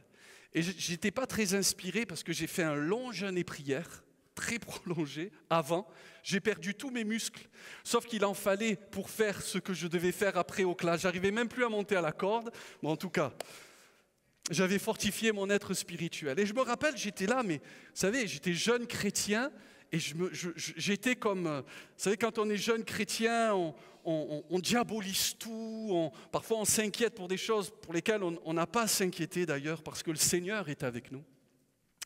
Et j'étais pas très inspiré parce que j'ai fait un long jeûne et prière, très prolongé, avant. J'ai perdu tous mes muscles, sauf qu'il en fallait pour faire ce que je devais faire après au classe. J'arrivais même plus à monter à la corde, mais en tout cas, j'avais fortifié mon être spirituel. Et je me rappelle, j'étais là, mais vous savez, j'étais jeune chrétien, et j'étais comme, vous savez, quand on est jeune chrétien, on diabolise tout, parfois on s'inquiète pour des choses pour lesquelles on n'a pas à s'inquiéter d'ailleurs, parce que le Seigneur est avec nous.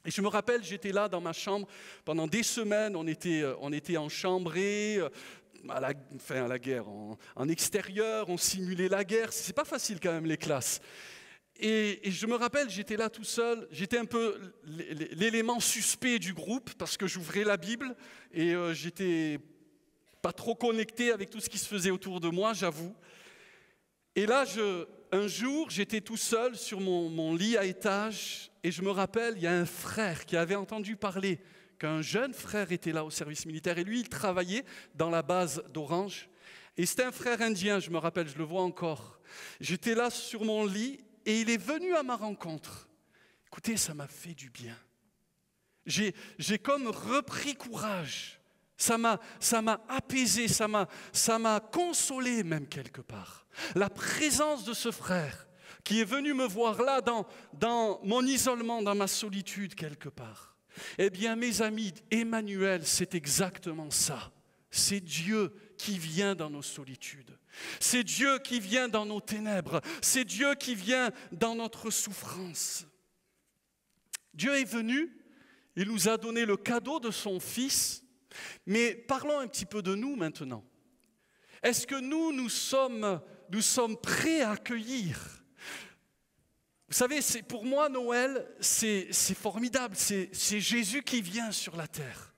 Et je me rappelle, j'étais là dans ma chambre pendant des semaines, on était enchambrés, à la guerre, en extérieur, on simulait la guerre, c'est pas facile quand même les classes. Et je me rappelle, j'étais là tout seul, j'étais un peu l'élément suspect du groupe parce que j'ouvrais la Bible et j'étais pas trop connecté avec tout ce qui se faisait autour de moi, j'avoue. Et là, un jour, j'étais tout seul sur mon lit à étage et je me rappelle, il y a un frère qui avait entendu parler qu'un jeune frère était là au service militaire et lui, il travaillait dans la base d'Orange. Et c'était un frère indien, je me rappelle, je le vois encore. J'étais là sur mon lit et il est venu à ma rencontre. Écoutez, ça m'a fait du bien. J'ai comme repris courage. Ça m'a apaisé, ça m'a consolé même quelque part. La présence de ce frère qui est venu me voir là dans mon isolement, dans ma solitude quelque part. Eh bien mes amis, Emmanuel, c'est exactement ça. C'est Dieu qui vient dans nos solitudes. C'est Dieu qui vient dans nos ténèbres. C'est Dieu qui vient dans notre souffrance. Dieu est venu, il nous a donné le cadeau de son Fils. Mais parlons un petit peu de nous maintenant. Est-ce que nous sommes prêts à accueillir? Vous savez, pour moi, Noël, c'est formidable. C'est Jésus qui vient sur la terre.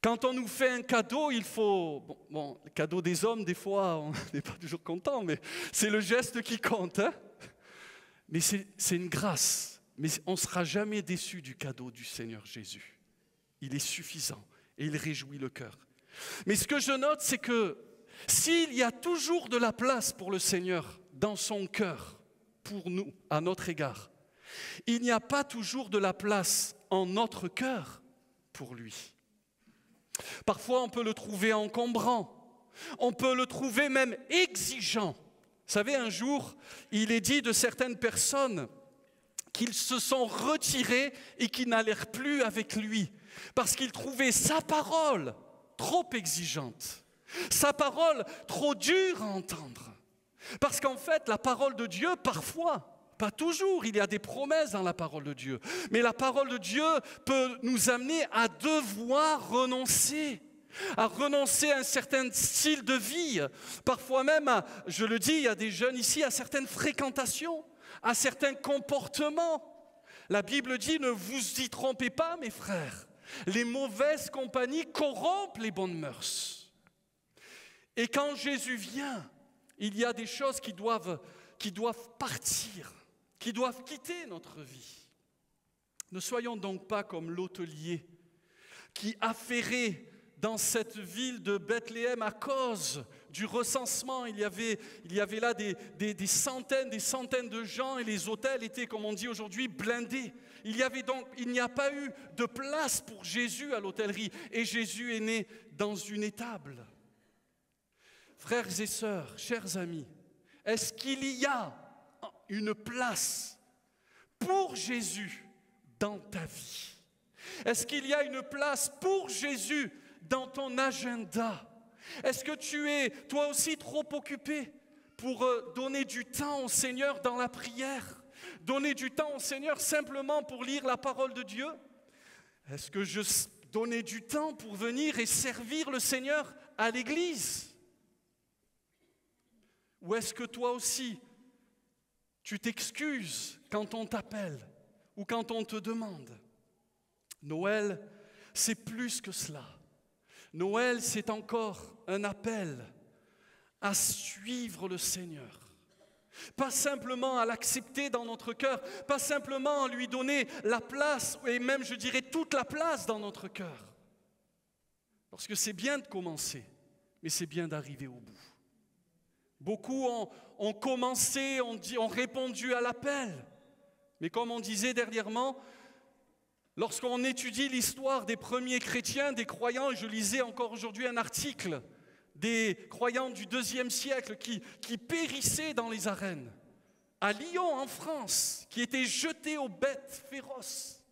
Quand on nous fait un cadeau, il faut... Bon, le cadeau des hommes, des fois, on n'est pas toujours content, mais c'est le geste qui compte. Hein? Mais c'est une grâce. Mais on ne sera jamais déçu du cadeau du Seigneur Jésus. Il est suffisant et il réjouit le cœur. Mais ce que je note, c'est que s'il y a toujours de la place pour le Seigneur dans son cœur, pour nous, à notre égard, il n'y a pas toujours de la place en notre cœur pour lui. Parfois, on peut le trouver encombrant. On peut le trouver même exigeant. Vous savez, un jour, il est dit de certaines personnes qu'ils se sont retirés et qu'ils n'allèrent plus avec lui parce qu'ils trouvaient sa parole trop exigeante, sa parole trop dure à entendre. Parce qu'en fait, la parole de Dieu, parfois, pas toujours, il y a des promesses dans la parole de Dieu, mais la parole de Dieu peut nous amener à devoir renoncer. À renoncer à un certain style de vie, parfois même, je le dis, il y a des jeunes ici, à certaines fréquentations, à certains comportements. La Bible dit, ne vous y trompez pas, mes frères, les mauvaises compagnies corrompent les bonnes mœurs. Et quand Jésus vient, il y a des choses qui doivent partir, qui doivent quitter notre vie. Ne soyons donc pas comme l'hôtelier qui affairé dans cette ville de Bethléem à cause du recensement. Il y avait là des centaines de gens et les hôtels étaient, comme on dit aujourd'hui, blindés. Il n'y a pas eu de place pour Jésus à l'hôtellerie et Jésus est né dans une étable. Frères et sœurs, chers amis, est-ce qu'il y a une place pour Jésus dans ta vie? Est-ce qu'il y a une place pour Jésus dans ton agenda? Est-ce que tu es toi aussi trop occupé pour donner du temps au Seigneur dans la prière? Donner du temps au Seigneur simplement pour lire la parole de Dieu? Est-ce que je donnais du temps pour venir et servir le Seigneur à l'église? Ou est-ce que toi aussi, tu t'excuses quand on t'appelle ou quand on te demande? Noël, c'est plus que cela. Noël, c'est encore un appel à suivre le Seigneur. Pas simplement à l'accepter dans notre cœur, pas simplement à lui donner la place, et même je dirais toute la place dans notre cœur. Parce que c'est bien de commencer, mais c'est bien d'arriver au bout. Beaucoup ont commencé, ont répondu à l'appel. Mais comme on disait dernièrement, lorsqu'on étudie l'histoire des premiers chrétiens, des croyants, et je lisais encore aujourd'hui un article des croyants du IIe siècle qui périssaient dans les arènes, à Lyon en France, qui étaient jetés aux bêtes féroces.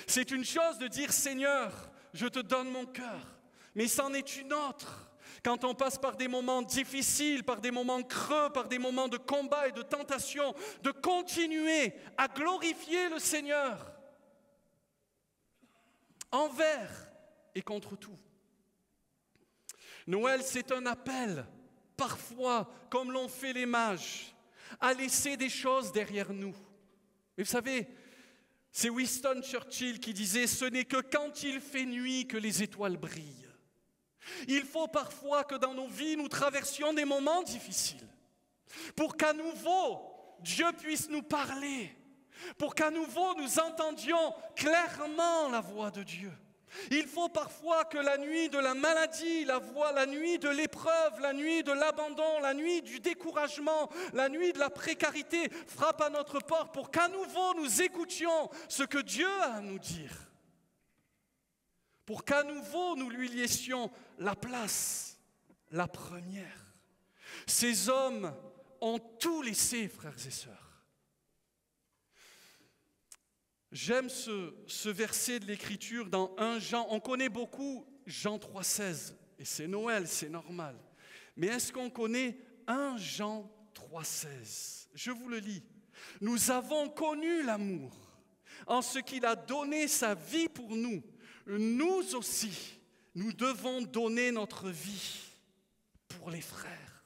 C'est une chose de dire « Seigneur, je te donne mon cœur », mais c'en est une autre. Quand on passe par des moments difficiles, par des moments creux, par des moments de combat et de tentation, de continuer à glorifier le Seigneur envers et contre tout. Noël, c'est un appel, parfois, comme l'ont fait les mages, à laisser des choses derrière nous. Et vous savez, c'est Winston Churchill qui disait « Ce n'est que quand il fait nuit que les étoiles brillent ». Il faut parfois que dans nos vies, nous traversions des moments difficiles pour qu'à nouveau, Dieu puisse nous parler, pour qu'à nouveau, nous entendions clairement la voix de Dieu. Il faut parfois que la nuit de la maladie, la nuit de l'épreuve, la nuit de l'abandon, la nuit du découragement, la nuit de la précarité frappe à notre porte pour qu'à nouveau nous écoutions ce que Dieu a à nous dire. Pour qu'à nouveau nous lui laissions la place, la première. Ces hommes ont tout laissé, frères et sœurs. J'aime ce verset de l'Écriture dans 1 Jean. On connaît beaucoup Jean 3,16, et c'est Noël, c'est normal. Mais est-ce qu'on connaît 1 Jean 3,16? Je vous le lis. « Nous avons connu l'amour en ce qu'il a donné sa vie pour nous. Nous aussi, nous devons donner notre vie pour les frères. »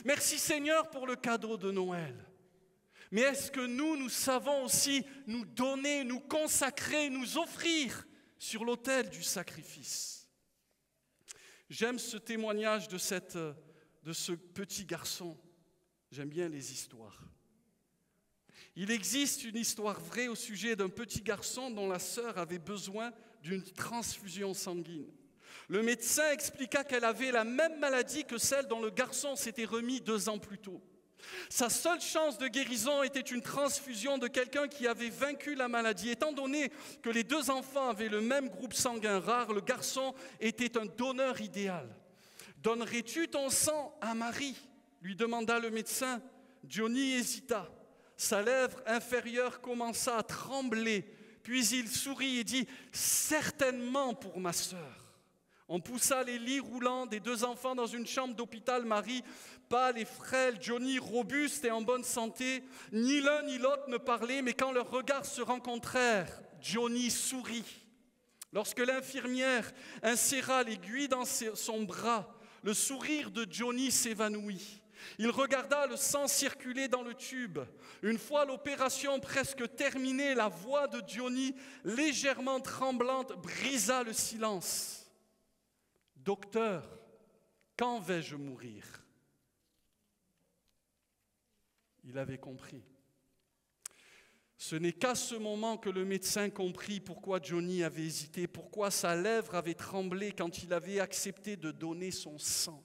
Merci Seigneur pour le cadeau de Noël. Mais est-ce que nous savons aussi nous donner, nous consacrer, nous offrir sur l'autel du sacrifice? J'aime ce témoignage de ce petit garçon. J'aime bien les histoires. Il existe une histoire vraie au sujet d'un petit garçon dont la sœur avait besoin d'une transfusion sanguine. Le médecin expliqua qu'elle avait la même maladie que celle dont le garçon s'était remis 2 ans plus tôt. Sa seule chance de guérison était une transfusion de quelqu'un qui avait vaincu la maladie. Étant donné que les 2 enfants avaient le même groupe sanguin rare, le garçon était un donneur idéal. Donnerais-tu ton sang à Marie ? Lui demanda le médecin. Johnny hésita. Sa lèvre inférieure commença à trembler. Puis il sourit et dit « Certainement pour ma sœur ». On poussa les lits roulants des 2 enfants dans une chambre d'hôpital. Marie, pâle et frêle, Johnny, robuste et en bonne santé. Ni l'un ni l'autre ne parlaient, mais quand leurs regards se rencontrèrent, Johnny sourit. Lorsque l'infirmière inséra l'aiguille dans son bras, le sourire de Johnny s'évanouit. Il regarda le sang circuler dans le tube. Une fois l'opération presque terminée, la voix de Johnny, légèrement tremblante, brisa le silence. « Docteur, quand vais-je mourir ?» Il avait compris. Ce n'est qu'à ce moment que le médecin comprit pourquoi Johnny avait hésité, pourquoi sa lèvre avait tremblé quand il avait accepté de donner son sang.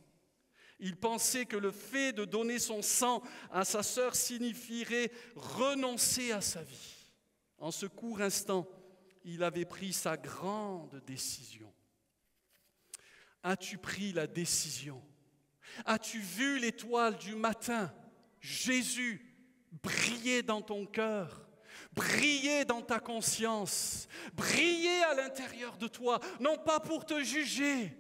Il pensait que le fait de donner son sang à sa sœur signifierait renoncer à sa vie. En ce court instant, il avait pris sa grande décision. As-tu pris la décision? As-tu vu l'étoile du matin, Jésus, briller dans ton cœur, briller dans ta conscience, briller à l'intérieur de toi, non pas pour te juger,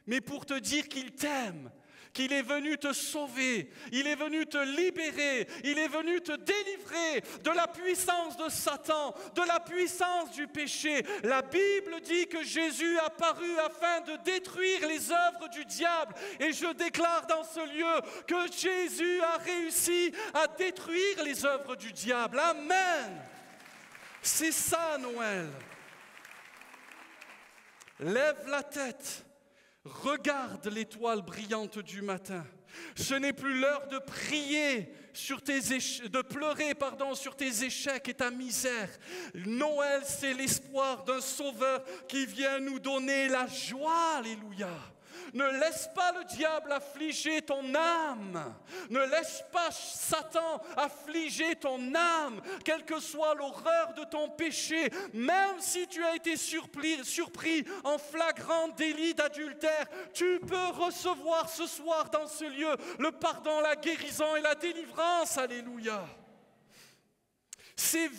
mais pour te dire qu'il t'aime, qu'il est venu te sauver, il est venu te libérer, il est venu te délivrer de la puissance de Satan, de la puissance du péché. La Bible dit que Jésus est apparu afin de détruire les œuvres du diable. Et je déclare dans ce lieu que Jésus a réussi à détruire les œuvres du diable. Amen. C'est ça Noël. Lève la tête. Regarde l'étoile brillante du matin. Ce n'est plus l'heure de prier de pleurer sur tes échecs et ta misère. Noël, c'est l'espoir d'un sauveur qui vient nous donner la joie. Alléluia. Ne laisse pas le diable affliger ton âme. Ne laisse pas Satan affliger ton âme, quelle que soit l'horreur de ton péché. Même si tu as été surpris en flagrant délit d'adultère, tu peux recevoir ce soir dans ce lieu le pardon, la guérison et la délivrance. Alléluia. C'est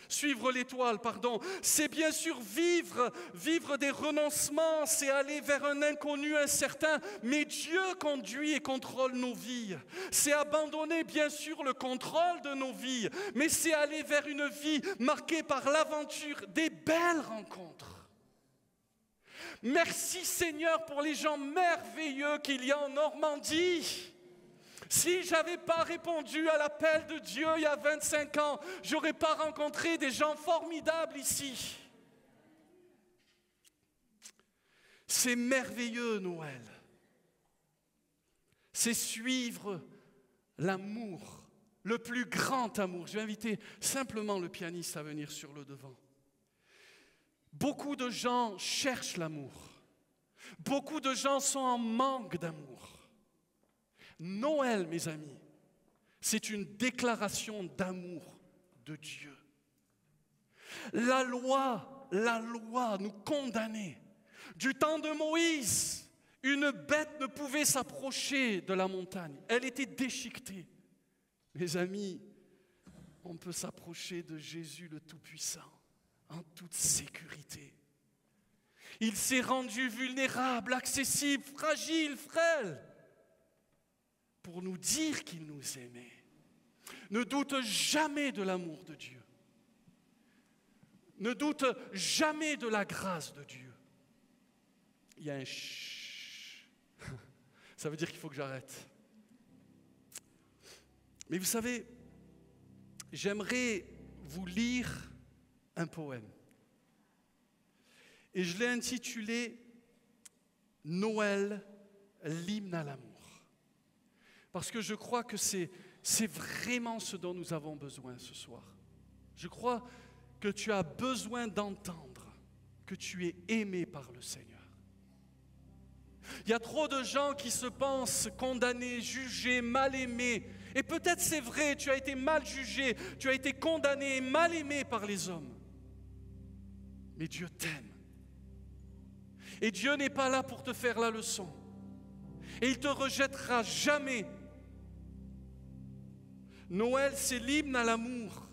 suivre l'étoile, c'est bien sûr vivre des renoncements, c'est aller vers un inconnu incertain, mais Dieu conduit et contrôle nos vies. C'est abandonner bien sûr le contrôle de nos vies, mais c'est aller vers une vie marquée par l'aventure, des belles rencontres. Merci Seigneur pour les gens merveilleux qu'il y a en Normandie. Si je n'avais pas répondu à l'appel de Dieu il y a 25 ans, je n'aurais pas rencontré des gens formidables ici. C'est merveilleux Noël. C'est suivre l'amour, le plus grand amour. Je vais inviter simplement le pianiste à venir sur le devant. Beaucoup de gens cherchent l'amour. Beaucoup de gens sont en manque d'amour. Noël, mes amis, c'est une déclaration d'amour de Dieu. La loi nous condamnait. Du temps de Moïse, une bête ne pouvait s'approcher de la montagne. Elle était déchiquetée. Mes amis, on peut s'approcher de Jésus le Tout-Puissant en toute sécurité. Il s'est rendu vulnérable, accessible, fragile, frêle, pour nous dire qu'il nous aimait. Ne doute jamais de l'amour de Dieu. Ne doute jamais de la grâce de Dieu. Il y a un chut. Ça veut dire qu'il faut que j'arrête. Mais vous savez, j'aimerais vous lire un poème. Et je l'ai intitulé « Noël, l'hymne à l'amour ». Parce que je crois que c'est vraiment ce dont nous avons besoin ce soir. Je crois que tu as besoin d'entendre que tu es aimé par le Seigneur. Il y a trop de gens qui se pensent condamnés, jugés, mal aimés. Et peut-être c'est vrai, tu as été mal jugé, tu as été condamné et mal aimé par les hommes. Mais Dieu t'aime. Et Dieu n'est pas là pour te faire la leçon. Et il ne te rejettera jamais. Noël, c'est l'hymne à l'amour.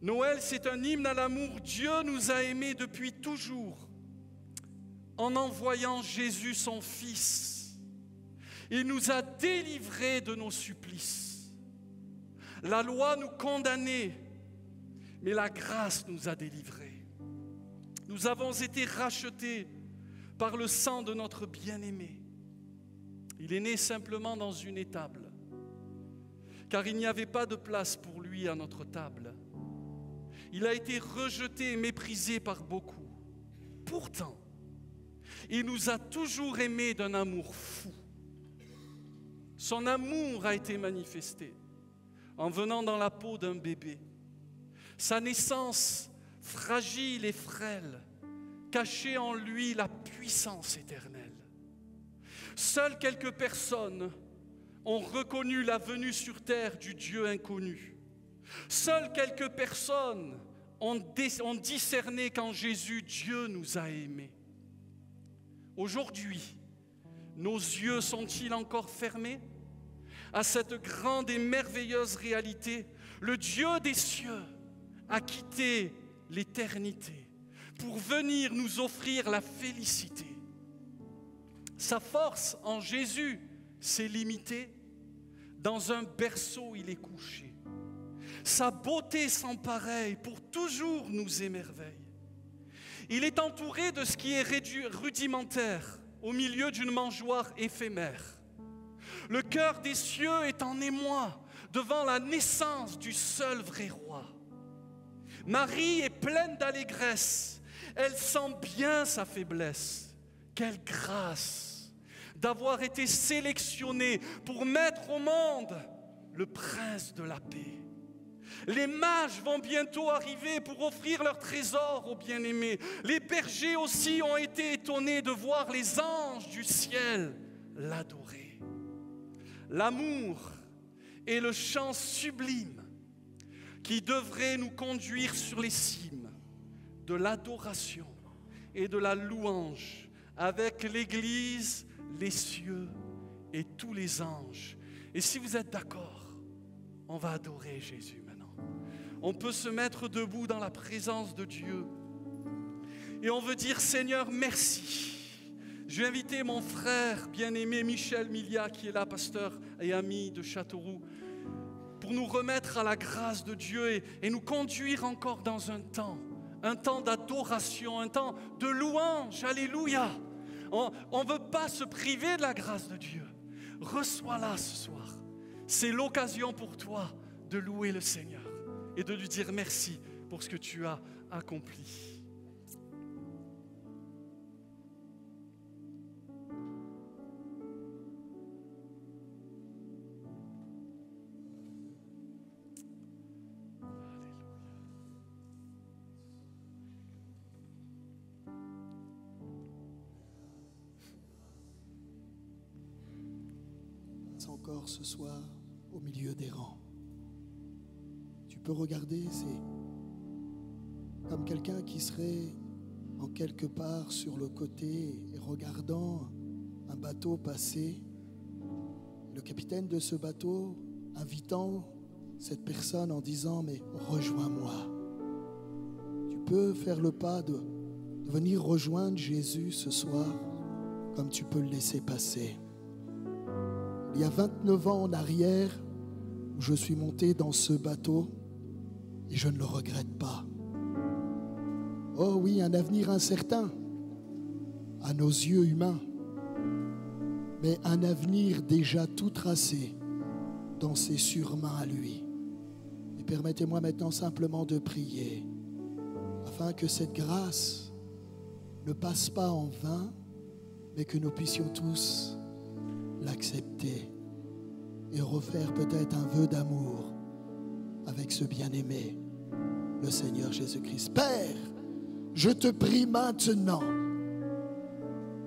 Noël, c'est un hymne à l'amour. Dieu nous a aimés depuis toujours en envoyant Jésus, son Fils. Il nous a délivrés de nos supplices. La loi nous condamnait, mais la grâce nous a délivrés. Nous avons été rachetés par le sang de notre bien-aimé. Il est né simplement dans une étable, car il n'y avait pas de place pour lui à notre table. Il a été rejeté et méprisé par beaucoup. Pourtant, il nous a toujours aimés d'un amour fou. Son amour a été manifesté en venant dans la peau d'un bébé. Sa naissance fragile et frêle cachait en lui la puissance éternelle. Seules quelques personnes ont reconnu la venue sur terre du Dieu inconnu. Seules quelques personnes ont discerné qu'en Jésus, Dieu nous a aimés. Aujourd'hui, nos yeux sont-ils encore fermés à cette grande et merveilleuse réalité? Le Dieu des cieux a quitté l'éternité pour venir nous offrir la félicité. Sa force en Jésus s'est limitée. Dans un berceau, il est couché. Sa beauté sans pareille pour toujours nous émerveille. Il est entouré de ce qui est rudimentaire au milieu d'une mangeoire éphémère. Le cœur des cieux est en émoi devant la naissance du seul vrai roi. Marie est pleine d'allégresse. Elle sent bien sa faiblesse. Quelle grâce d'avoir été sélectionnée pour mettre au monde le prince de la paix. Les mages vont bientôt arriver pour offrir leur trésor aux bien-aimés. Les bergers aussi ont été étonnés de voir les anges du ciel l'adorer. L'amour est le chant sublime qui devrait nous conduire sur les cimes de l'adoration et de la louange avec l'Église, les cieux et tous les anges. Et si vous êtes d'accord, on va adorer Jésus maintenant. On peut se mettre debout dans la présence de Dieu et on veut dire: Seigneur, merci. Je vais inviter mon frère bien-aimé Michel Milia, qui est là, pasteur et ami de Châteauroux, pour nous remettre à la grâce de Dieu et nous conduire encore dans un temps d'adoration, un temps de louange. Alléluia. On ne veut pas se priver de la grâce de Dieu. Reçois-la ce soir. C'est l'occasion pour toi de louer le Seigneur et de lui dire merci pour ce que tu as accompli. Encore ce soir au milieu des rangs. Tu peux regarder, c'est comme quelqu'un qui serait en quelque part sur le côté et regardant un bateau passer. Le capitaine de ce bateau invitant cette personne en disant: mais rejoins-moi. Tu peux faire le pas de venir rejoindre Jésus ce soir comme tu peux le laisser passer. Il y a 29 ans en arrière, où je suis monté dans ce bateau et je ne le regrette pas. Oh oui, un avenir incertain à nos yeux humains, mais un avenir déjà tout tracé dans ses sûres mains à lui. Et permettez-moi maintenant simplement de prier afin que cette grâce ne passe pas en vain, mais que nous puissions tous l'accepter et refaire peut-être un vœu d'amour avec ce bien-aimé, le Seigneur Jésus-Christ. Père, je te prie maintenant,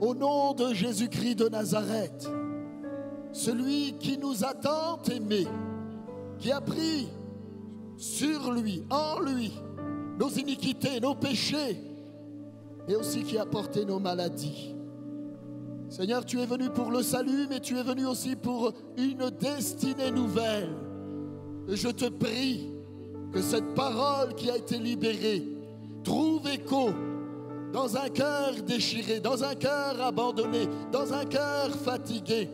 au nom de Jésus-Christ de Nazareth, celui qui nous a tant aimés, qui a pris sur lui, en lui, nos iniquités, nos péchés, mais aussi qui a porté nos maladies. Seigneur, tu es venu pour le salut, mais tu es venu aussi pour une destinée nouvelle. Et je te prie que cette parole qui a été libérée trouve écho dans un cœur déchiré, dans un cœur abandonné, dans un cœur fatigué.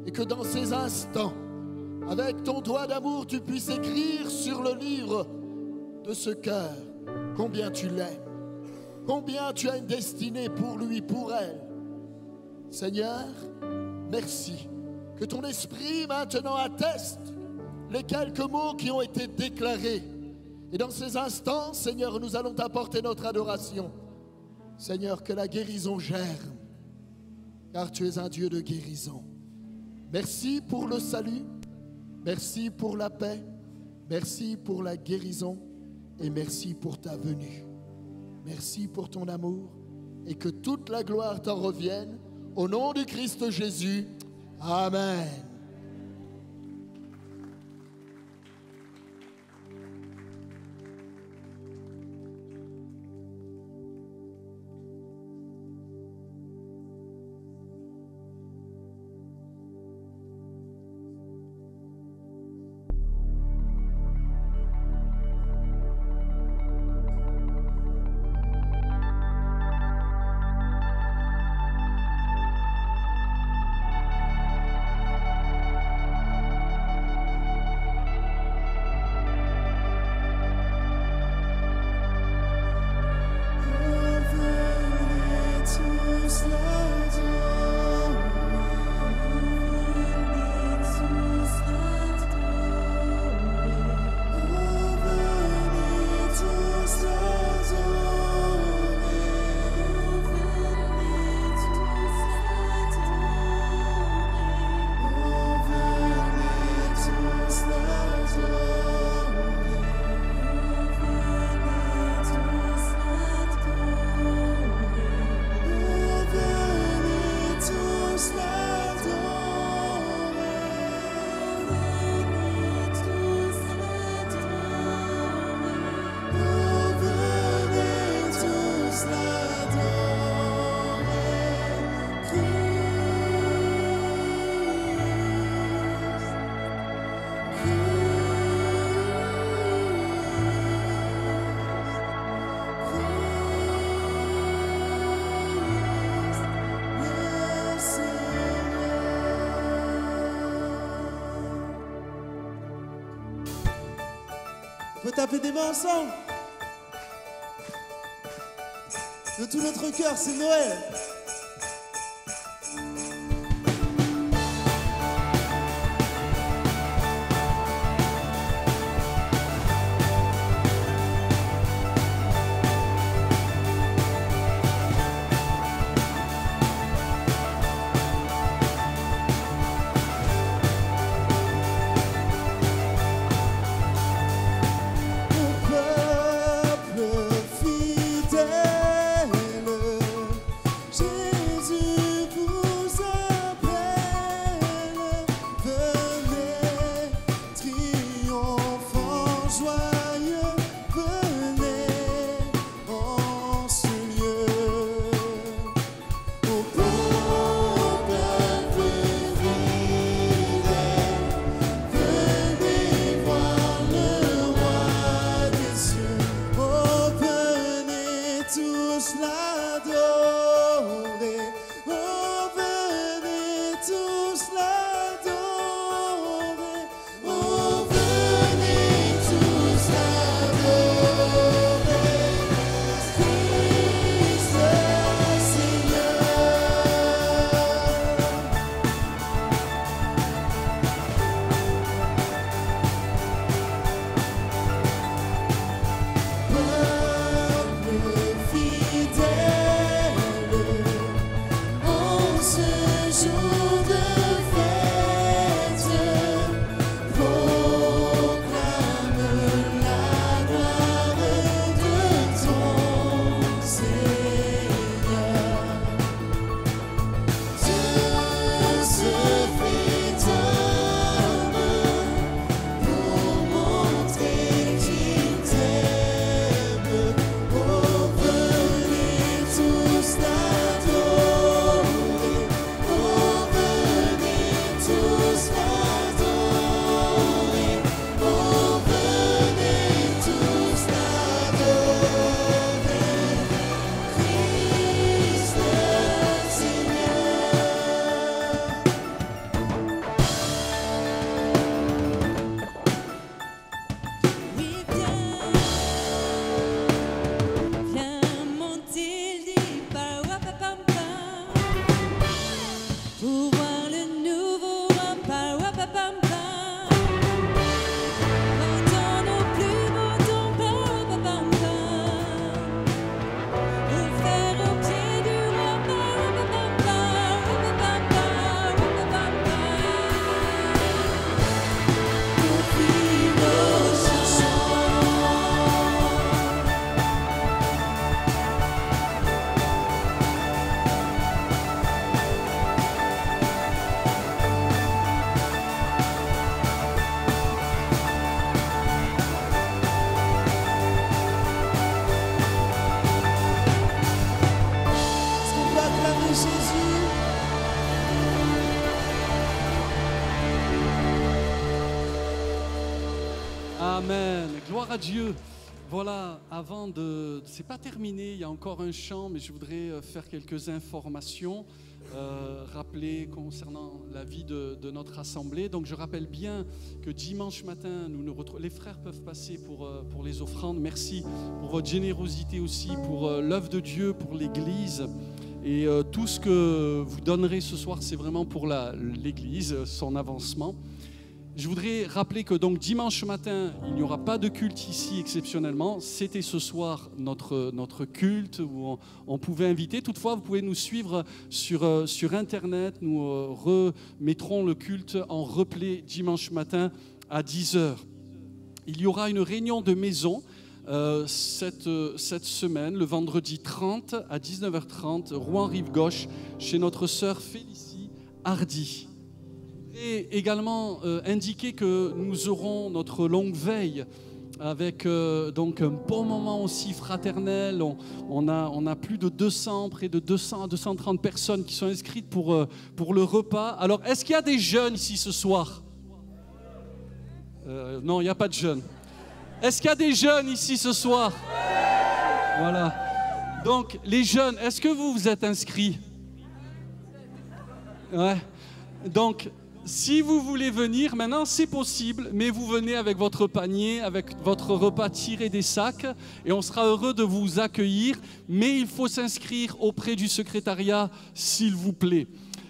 Et que dans ces instants, avec ton doigt d'amour, tu puisses écrire sur le livre de ce cœur combien tu l'aimes, combien tu as une destinée pour lui, pour elle. Seigneur, merci. Que ton esprit maintenant atteste les quelques mots qui ont été déclarés. Et dans ces instants, Seigneur, nous allons t'apporter notre adoration. Seigneur, que la guérison germe, car tu es un Dieu de guérison. Merci pour le salut, merci pour la paix, merci pour la guérison et merci pour ta venue. Merci pour ton amour et que toute la gloire t'en revienne. Au nom du Christ Jésus, Amen. On peut taper des mains ensemble. De tout notre cœur, c'est Noël. Peuple fidèle, Amen. Gloire à Dieu. Voilà, avant de... C'est pas terminé, il y a encore un chant, mais je voudrais faire quelques informations, rappeler concernant la vie de notre assemblée. Donc je rappelle bien que dimanche matin, les frères peuvent passer pour les offrandes. Merci pour votre générosité aussi, pour l'œuvre de Dieu, pour l'Église. Et tout ce que vous donnerez ce soir, c'est vraiment pour l'Église, son avancement. Je voudrais rappeler que donc dimanche matin, il n'y aura pas de culte ici exceptionnellement. C'était ce soir notre culte où on pouvait inviter. Toutefois, vous pouvez nous suivre sur Internet. Nous remettrons le culte en replay dimanche matin à 10h. Il y aura une réunion de maison cette semaine, le vendredi 30 à 19h30, Rouen-Rive-Gauche, chez notre sœur Félicie Hardy. Et également indiquer que nous aurons notre longue veille avec donc un bon moment aussi fraternel. On a plus de 200, près de 200 à 230 personnes qui sont inscrites pour le repas. Alors, est-ce qu'il y a des jeunes ici ce soir? Non, il n'y a pas de jeunes. Est-ce qu'il y a des jeunes ici ce soir? Voilà. Donc, les jeunes, est-ce que vous vous êtes inscrits? Ouais. Donc, si vous voulez venir, maintenant c'est possible, mais vous venez avec votre panier, avec votre repas tiré des sacs, et on sera heureux de vous accueillir, mais il faut s'inscrire auprès du secrétariat, s'il vous plaît.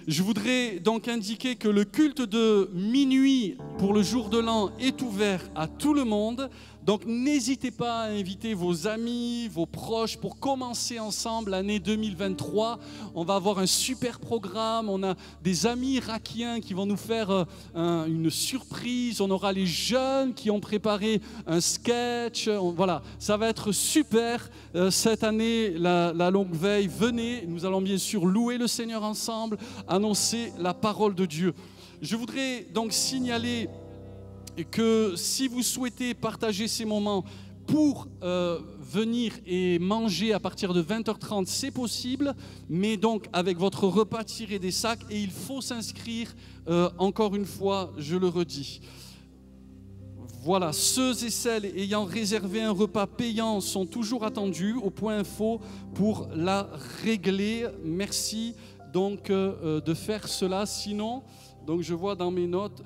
Je voudrais donc indiquer que le culte de minuit pour le jour de l'an est ouvert à tout le monde. Donc n'hésitez pas à inviter vos amis, vos proches pour commencer ensemble l'année 2023. On va avoir un super programme. On a des amis irakiens qui vont nous faire une surprise. On aura les jeunes qui ont préparé un sketch. Voilà, ça va être super. Cette année, la longue veille, venez. Nous allons bien sûr louer le Seigneur ensemble, annoncer la parole de Dieu. Je voudrais donc signaler que si vous souhaitez partager ces moments pour venir et manger à partir de 20h30, c'est possible, mais donc avec votre repas tiré des sacs, et il faut s'inscrire, encore une fois, je le redis. Voilà, ceux et celles ayant réservé un repas payant sont toujours attendus au point info pour la régler. Merci donc de faire cela, sinon... Donc je vois dans mes notes,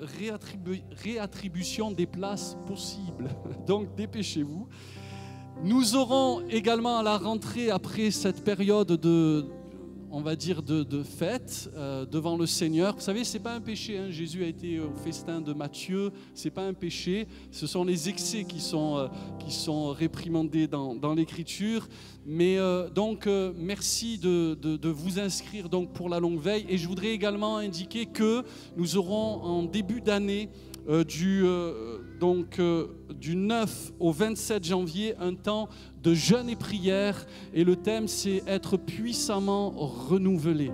réattribution des places possibles. Donc dépêchez-vous. Nous aurons également à la rentrée, après cette période de fête devant le Seigneur. Vous savez, ce n'est pas un péché. Hein. Jésus a été au festin de Matthieu. Ce n'est pas un péché. Ce sont les excès qui sont réprimandés dans l'Écriture. Mais merci de vous inscrire donc pour la longue veille. Et je voudrais également indiquer que nous aurons en début d'année, du 9 au 27 janvier, un temps de jeûne et prière. Et le thème, c'est être puissamment renouvelé.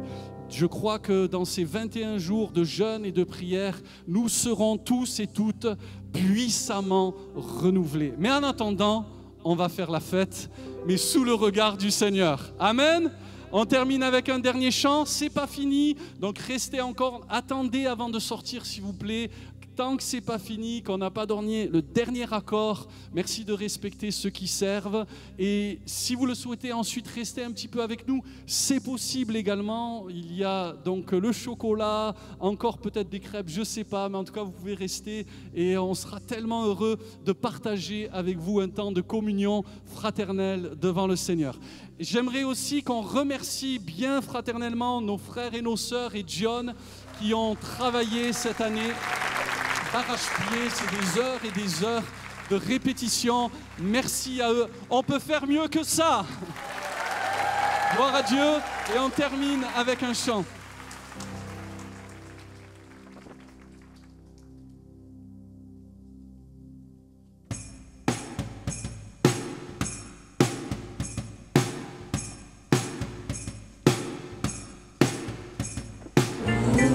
Je crois que dans ces 21 jours de jeûne et de prière, nous serons tous et toutes puissamment renouvelés. Mais en attendant, on va faire la fête, mais sous le regard du Seigneur. Amen. On termine avec un dernier chant, c'est pas fini, donc restez encore, attendez avant de sortir s'il vous plaît. Tant que c'est pas fini, qu'on n'a pas donné le dernier accord, merci de respecter ceux qui servent. Et si vous le souhaitez ensuite rester un petit peu avec nous, c'est possible également. Il y a donc le chocolat, encore peut-être des crêpes, je ne sais pas, mais en tout cas vous pouvez rester et on sera tellement heureux de partager avec vous un temps de communion fraternelle devant le Seigneur. J'aimerais aussi qu'on remercie bien fraternellement nos frères et nos sœurs et John qui ont travaillé cette année. Arrache-pied, c'est des heures et des heures de répétition. Merci à eux. On peut faire mieux que ça. Gloire à Dieu. Et on termine avec un chant.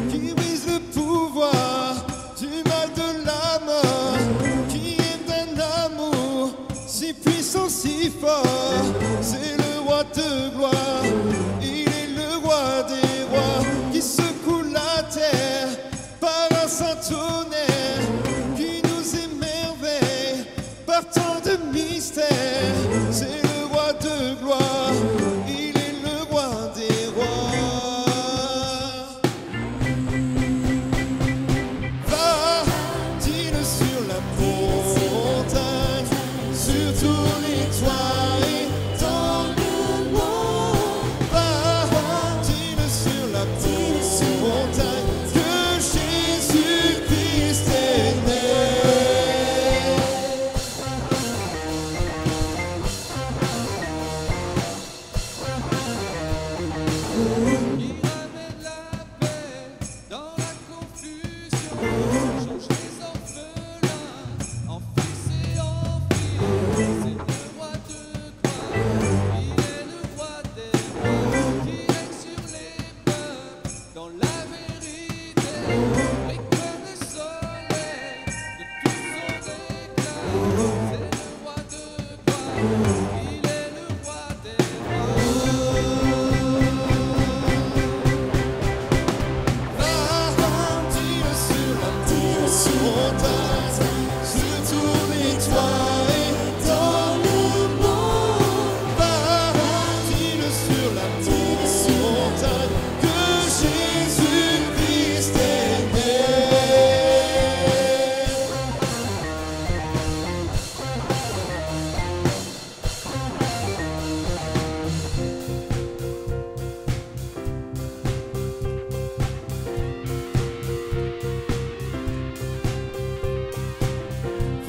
Qui brise le pouvoir du mal de la mort, qui aime d'un amour si puissant, si fort. C'est le roi de gloire, il est le roi des rois, qui secoue la terre par un saint tonnerre, qui nous émerveille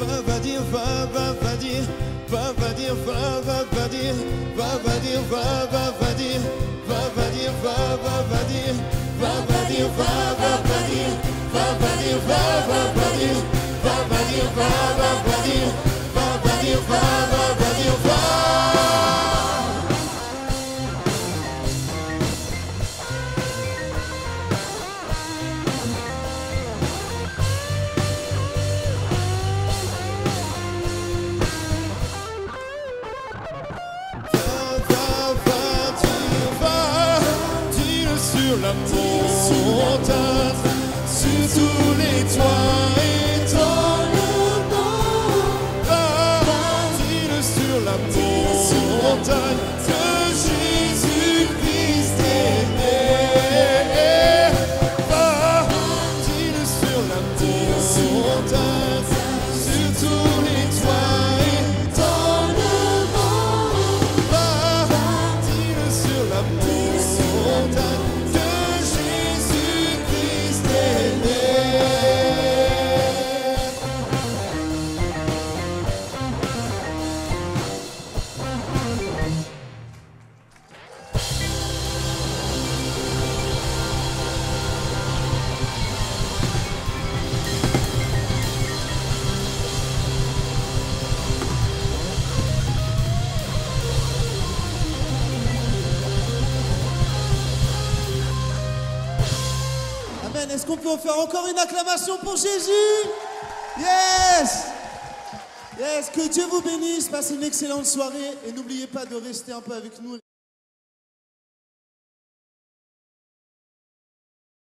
va dire, va dire, va dire, va dire, va dire, va dire, va dire, va dire, va dire, va dire, va dire, va dire, va dire, va dire, va dire, va dire, va. Sur la montagne, sur tous les toits et dans le monde. Dis-le sur la montagne que Jésus-Christ est né. Dis-le sur la montagne, sur tous les toits et dans le monde. Dis-le sur la montagne. Est-ce qu'on peut faire encore une acclamation pour Jésus? Yes! Yes, que Dieu vous bénisse, passez une excellente soirée et n'oubliez pas de rester un peu avec nous.